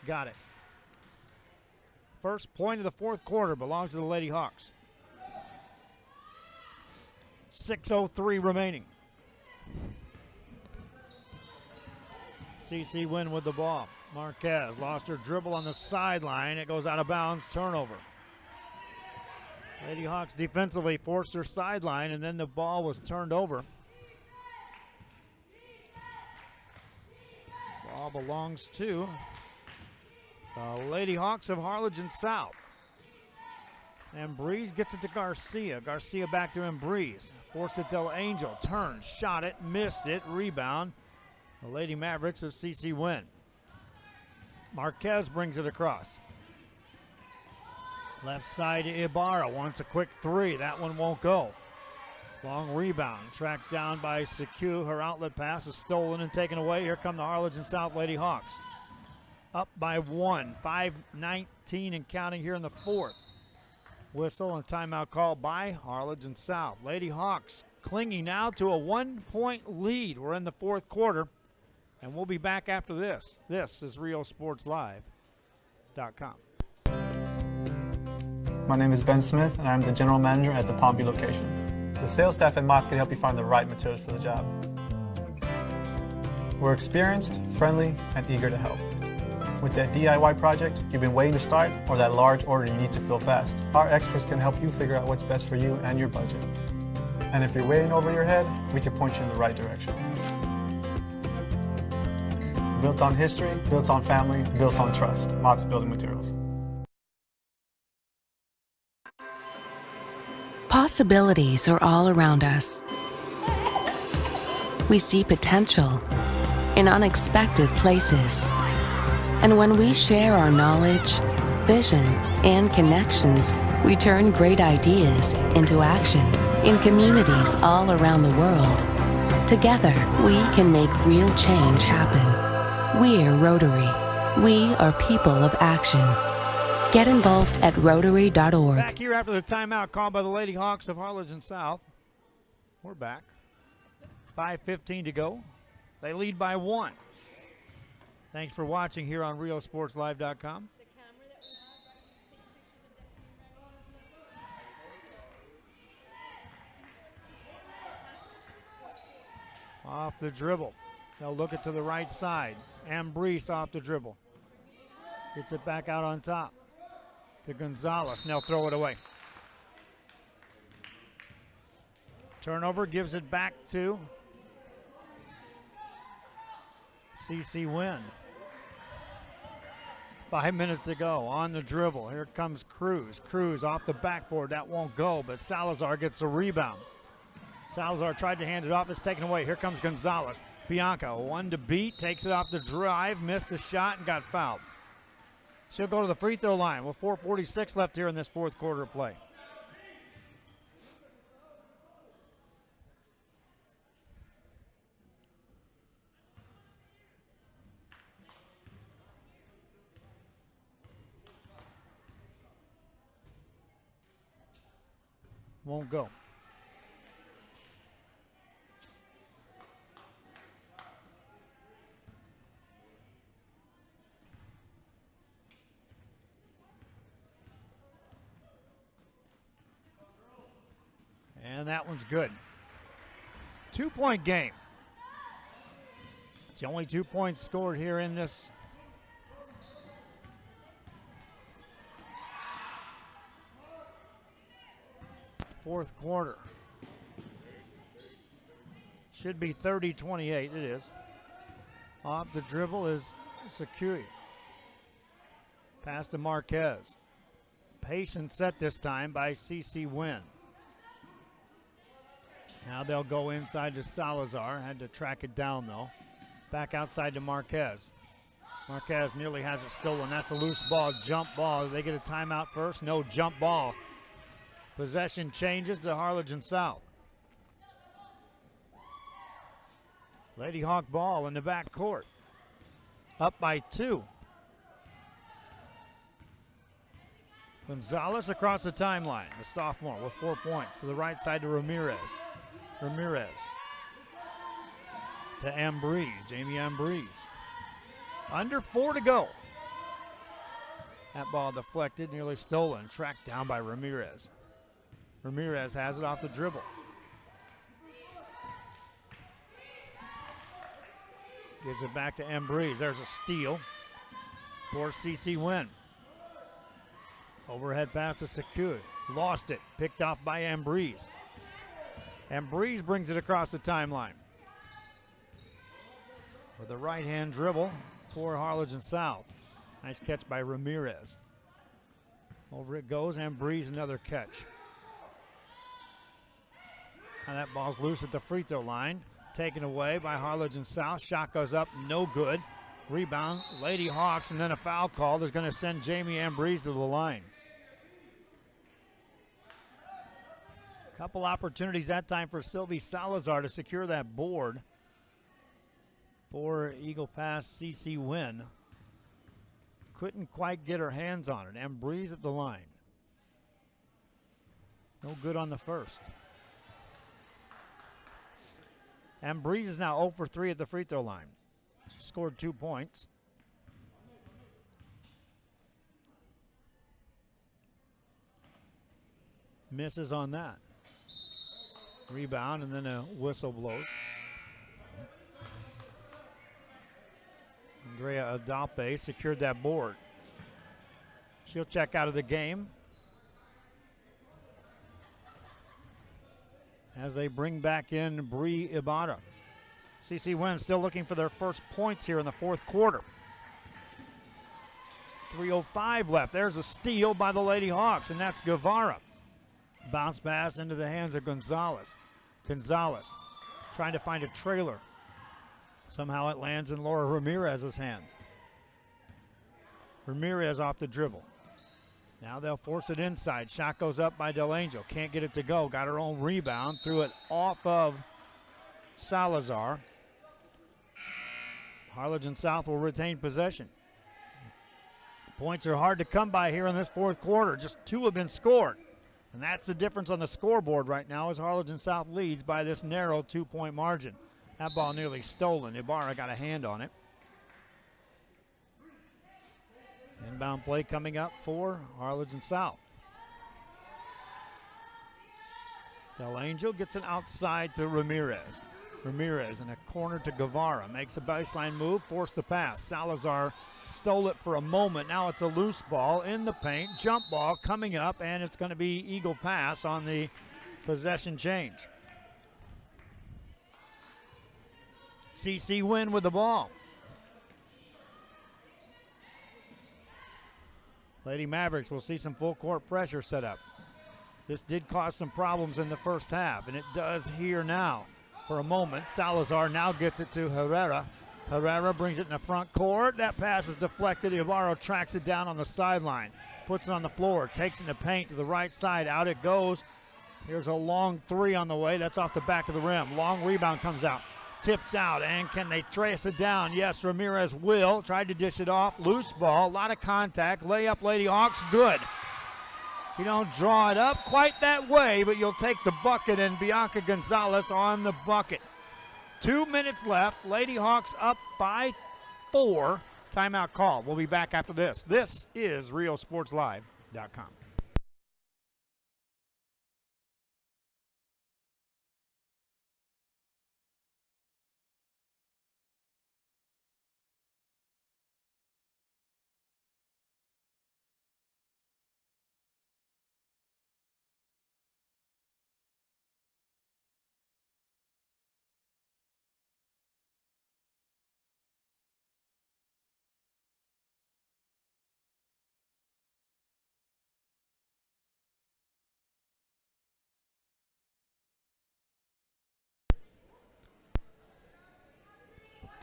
Got it. First point of the fourth quarter belongs to the Lady Hawks. 6:03 remaining. CC Winn with the ball. Marquez lost her dribble on the sideline. It goes out of bounds. Turnover. Lady Hawks defensively forced her sideline, and then the ball was turned over. Ball belongs to the Lady Hawks of Harlingen South. Ambriz gets it to Garcia. Garcia back to Ambriz. Forced it to DelAngel. Turned, shot it, missed it. Rebound. The Lady Mavericks of CC Winn. Marquez brings it across. Left side to Ibarra. Wants a quick three. That one won't go. Long rebound. Tracked down by Sekou. Her outlet pass is stolen and taken away. Here come the Harlingen South Lady Hawks. Up by 1. 5:19 and counting here in the fourth. Whistle and timeout called by Harlingen South. Lady Hawks clinging now to a 1-point lead. We're in the fourth quarter, and we'll be back after this. This is RioSportsLive.com. My name is Ben Smith, and I'm the general manager at the Palmview location. The sales staff at Mott's can help you find the right materials for the job. We're experienced, friendly, and eager to help. With that DIY project you've been waiting to start, or that large order you need to fill fast, our experts can help you figure out what's best for you and your budget. And if you're waiting over your head, we can point you in the right direction. Built on history, built on family, built on trust. Mott's Building Materials. Possibilities are all around us. We see potential in unexpected places. And when we share our knowledge, vision, and connections, we turn great ideas into action in communities all around the world. Together, we can make real change happen. We're Rotary. We are people of action. Get involved at Rotary.org. Back here after the timeout called by the Lady Hawks of Harlingen South. We're back. 5:15 to go. They lead by 1. Thanks for watching here on RioSportsLive.com. Off the dribble. They'll look it to the right side. Ambrice off the dribble. Gets it back out on top to Gonzalez, and they'll throw it away. Turnover, gives it back to CC Winn. 5 minutes to go on the dribble. Here comes Cruz. Cruz off the backboard. That won't go, but Salazar gets the rebound. Salazar tried to hand it off. It's taken away. Here comes Gonzalez. Bianca, 1 to beat. Takes it off the drive. Missed the shot and got fouled. She'll go to the free throw line with 4:46 left here in this fourth quarter of play. Won't go. And that one's good. 2-point game. It's the only 2 points scored here in this fourth quarter. Should be 30-28. It is. Off the dribble is Sakui. Pass to Marquez. Patient set this time by CC Winn. Now they'll go inside to Salazar. Had to track it down, though. Back outside to Marquez. Marquez nearly has it stolen. That's a loose ball, jump ball. They get a timeout first. No jump ball. Possession changes to Harlingen South. Lady Hawk ball in the back court. Up by 2. Gonzalez across the timeline. The sophomore with 4 points. To the right side to Ramirez. Ramirez to Ambriz, Jamie Ambriz. Under 4 to go. That ball deflected, nearly stolen, tracked down by Ramirez. Ramirez has it off the dribble. Gives it back to Ambriz. There's a steal for CC Winn. Overhead pass to Sakui. Lost it, picked off by Ambriz. Ambriz brings it across the timeline. With a right-hand dribble for Harlingen South. Nice catch by Ramirez. Over it goes, Ambriz, another catch. Now that ball's loose at the free throw line. Taken away by Harlingen South. Shot goes up, no good. Rebound, Lady Hawks, and then a foul call that's going to send Jamie Ambriz to the line. Couple opportunities that time for Sylvie Salazar to secure that board for Eagle Pass CC Winn. Couldn't quite get her hands on it. Ambriz at the line. No good on the first. Ambriz is now 0 for 3 at the free throw line. She scored 2 points. Misses on that. Rebound, and then a whistle blows. Andrea Adalpe secured that board. She'll check out of the game as they bring back in Bree Ibarra. CC Winn still looking for their first points here in the fourth quarter. 3:05 left. There's a steal by the Lady Hawks, and that's Guevara. Bounce pass into the hands of Gonzalez. Gonzalez trying to find a trailer. Somehow it lands in Laura Ramirez's hand. Ramirez off the dribble. Now they'll force it inside. Shot goes up by Del Angel. Can't get it to go. Got her own rebound. Threw it off of Salazar. Harlingen South will retain possession. Points are hard to come by here in this fourth quarter. Just 2 have been scored. And that's the difference on the scoreboard right now as Harlingen South leads by this narrow 2-point margin. That ball nearly stolen. Ibarra got a hand on it. Inbound play coming up for Harlingen South. Del Angel gets an outside to Ramirez. Ramirez in a corner to Guevara. Makes a baseline move, forced the pass. Salazar stole it for a moment. Now it's a loose ball in the paint. Jump ball coming up, and it's going to be Eagle pass on the possession change. CC Winn with the ball. Lady Mavericks will see some full court pressure set up. This did cause some problems in the first half, and it does here now. For a moment, Salazar now gets it to Herrera. Herrera brings it in the front court. That pass is deflected. Ibarra tracks it down on the sideline. Puts it on the floor. Takes it in the paint to the right side. Out it goes. Here's a long 3 on the way. That's off the back of the rim. Long rebound comes out. Tipped out, and can they trace it down? Yes, Ramirez will. Tried to dish it off. Loose ball. A lot of contact. Layup, Lady Hawks. Good. You don't draw it up quite that way, but you'll take the bucket, and Bianca Gonzalez on the bucket. 2 minutes left. Lady Hawks up by 4. Timeout call. We'll be back after this. This is RioSportsLive.com.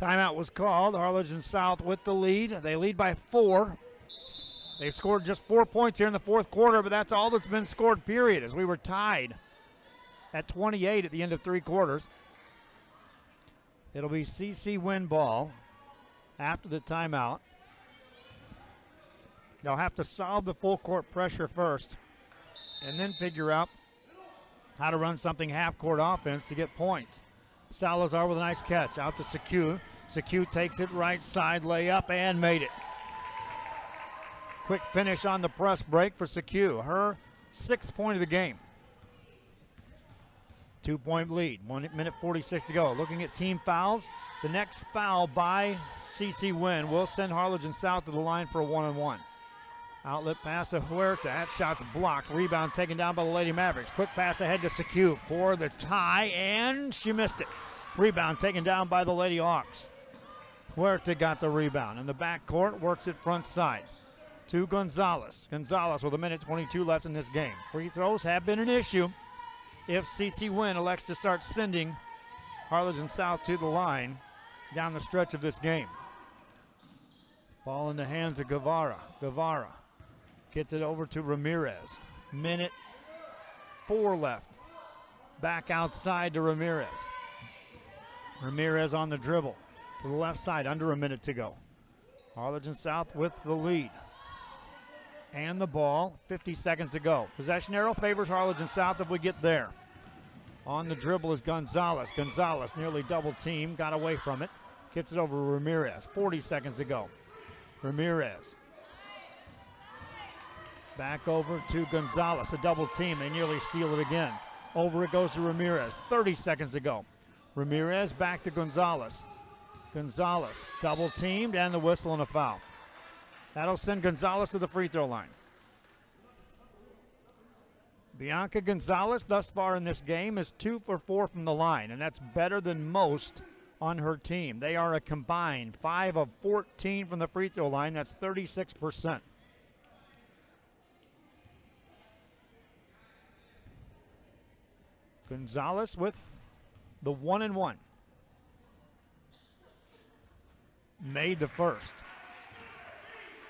Timeout was called. Harlingen South with the lead. They lead by 4. They've scored just 4 points here in the fourth quarter, but that's all that's been scored, period, as we were tied at 28 at the end of 3 quarters. It'll be CC Winn ball after the timeout. They'll have to solve the full court pressure first and then figure out how to run something half-court offense to get points. Salazar with a nice catch out to Sekou. Sekou takes it right side, layup, and made it. Quick finish on the press break for Sekou. Her 6th point of the game. 2-point lead. 1 minute 46 to go. Looking at team fouls. The next foul by CC Winn will send Harlingen South to the line for a 1-on-1. Outlet pass to Huerta. That shot's blocked. Rebound taken down by the Lady Mavericks. Quick pass ahead to Sekou for the tie, and she missed it. Rebound taken down by the Lady Hawks. Huerta got the rebound. In the backcourt, works it front side to Gonzalez. Gonzalez with 1:22 left in this game. Free throws have been an issue if CC Winn elects to start sending Harlingen South to the line down the stretch of this game. Ball in the hands of Guevara. Guevara gets it over to Ramirez. 1:04 left. Back outside to Ramirez. Ramirez on the dribble to the left side, under a minute to go. Harlingen South with the lead. And the ball, 50 seconds to go. Possession arrow favors Harlingen South if we get there. On the dribble is Gonzalez. Gonzalez nearly double team, got away from it. Gets it over to Ramirez. 40 seconds to go. Ramirez Back over to Gonzalez, a double team. They nearly steal it again. Over it goes to Ramirez, 30 seconds to go. Ramirez back to Gonzalez. Gonzalez double teamed and the whistle and a foul. That'll send Gonzalez to the free throw line. Bianca Gonzalez thus far in this game is 2 for 4 from the line, and that's better than most on her team. They are a combined 5 of 14 from the free throw line. That's 36%. Gonzalez with the 1-and-1. Made the first.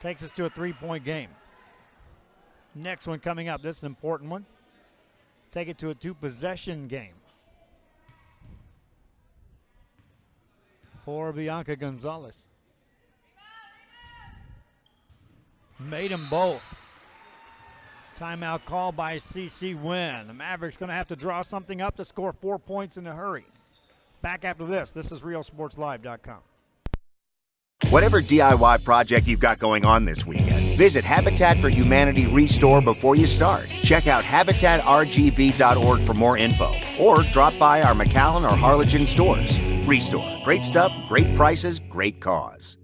Takes us to a 3-point game. Next one coming up. This is an important one. Take it to a 2-possession game for Bianca Gonzalez. Made them both. Timeout call by CC Winn. The Mavericks going to have to draw something up to score 4 points in a hurry. Back after this. This is RealSportsLive.com. Whatever DIY project you've got going on this weekend, visit Habitat for Humanity Restore before you start. Check out habitatrgv.org for more info, or drop by our McAllen or Harlingen stores. Restore. Great stuff, great prices, great cause.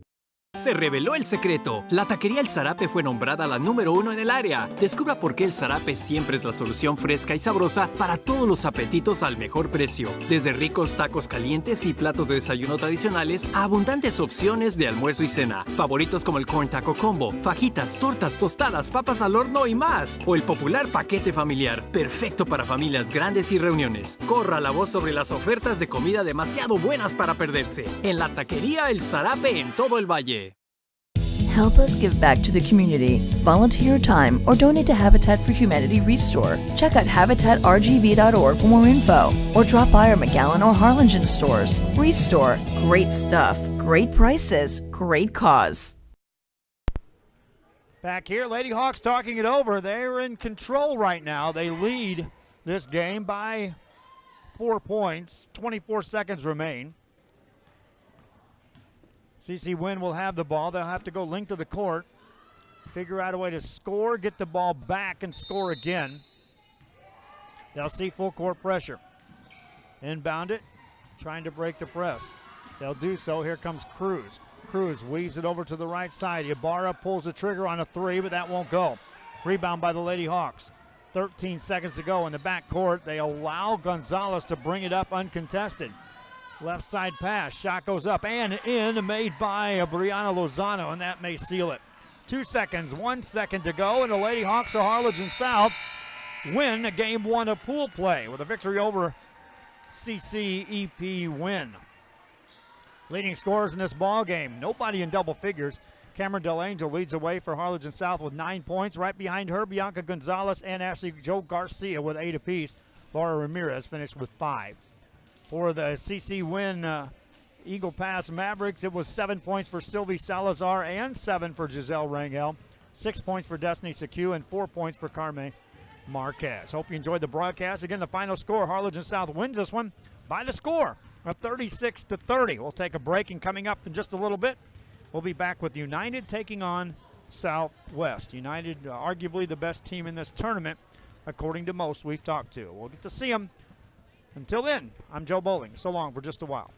Se reveló el secreto. La taquería El Zarape fue nombrada la número 1 en el área. Descubra por qué El Zarape siempre es la solución fresca y sabrosa para todos los apetitos al mejor precio. Desde ricos tacos calientes y platos de desayuno tradicionales a abundantes opciones de almuerzo y cena. Favoritos como el Corn Taco Combo, fajitas, tortas, tostadas, papas al horno y más. O el popular paquete familiar, perfecto para familias grandes y reuniones. Corra la voz sobre las ofertas de comida demasiado buenas para perderse. En la taquería El Zarape en todo el valle. Help us give back to the community. Volunteer your time or donate to Habitat for Humanity Restore. Check out habitatrgv.org for more info or drop by our McAllen or Harlingen stores. Restore. Great stuff, great prices, great cause. Back here, Lady Hawks talking it over. They're in control right now. They lead this game by 4 points. 24 seconds remain. CC Winn will have the ball. They'll have to go length of the court, figure out a way to score, get the ball back, and score again. They'll see full court pressure. Inbound it, trying to break the press. They'll do so. Here comes Cruz. Cruz weaves it over to the right side. Ibarra pulls the trigger on a three, but that won't go. Rebound by the Lady Hawks. 13 seconds to go in the backcourt. They allow Gonzalez to bring it up uncontested. Left side pass, shot goes up and in, made by Brianna Lozano, and that may seal it. 2 seconds, 1 second to go, and the Lady Hawks of Harlingen South win game 1 of pool play with a victory over CCEP Winn. Leading scorers in this ball game, nobody in double figures. Cameron Del Angel leads the way for Harlingen South with 9 points. Right behind her, Bianca Gonzalez and Ashley Joe Garcia with 8 apiece. Laura Ramirez finished with 5. For the CC Winn Eagle Pass Mavericks, it was 7 points for Sylvie Salazar and 7 for Giselle Rangel, 6 points for Destiny Secu, and 4 points for Carme Marquez. Hope you enjoyed the broadcast. Again, the final score, Harlingen South wins this one by the score of 36-30. We'll take a break, and coming up in just a little bit, we'll be back with United taking on Southwest. United, arguably the best team in this tournament, according to most we've talked to. We'll get to see them. Until then, I'm Joe Bowling. So long for just a while.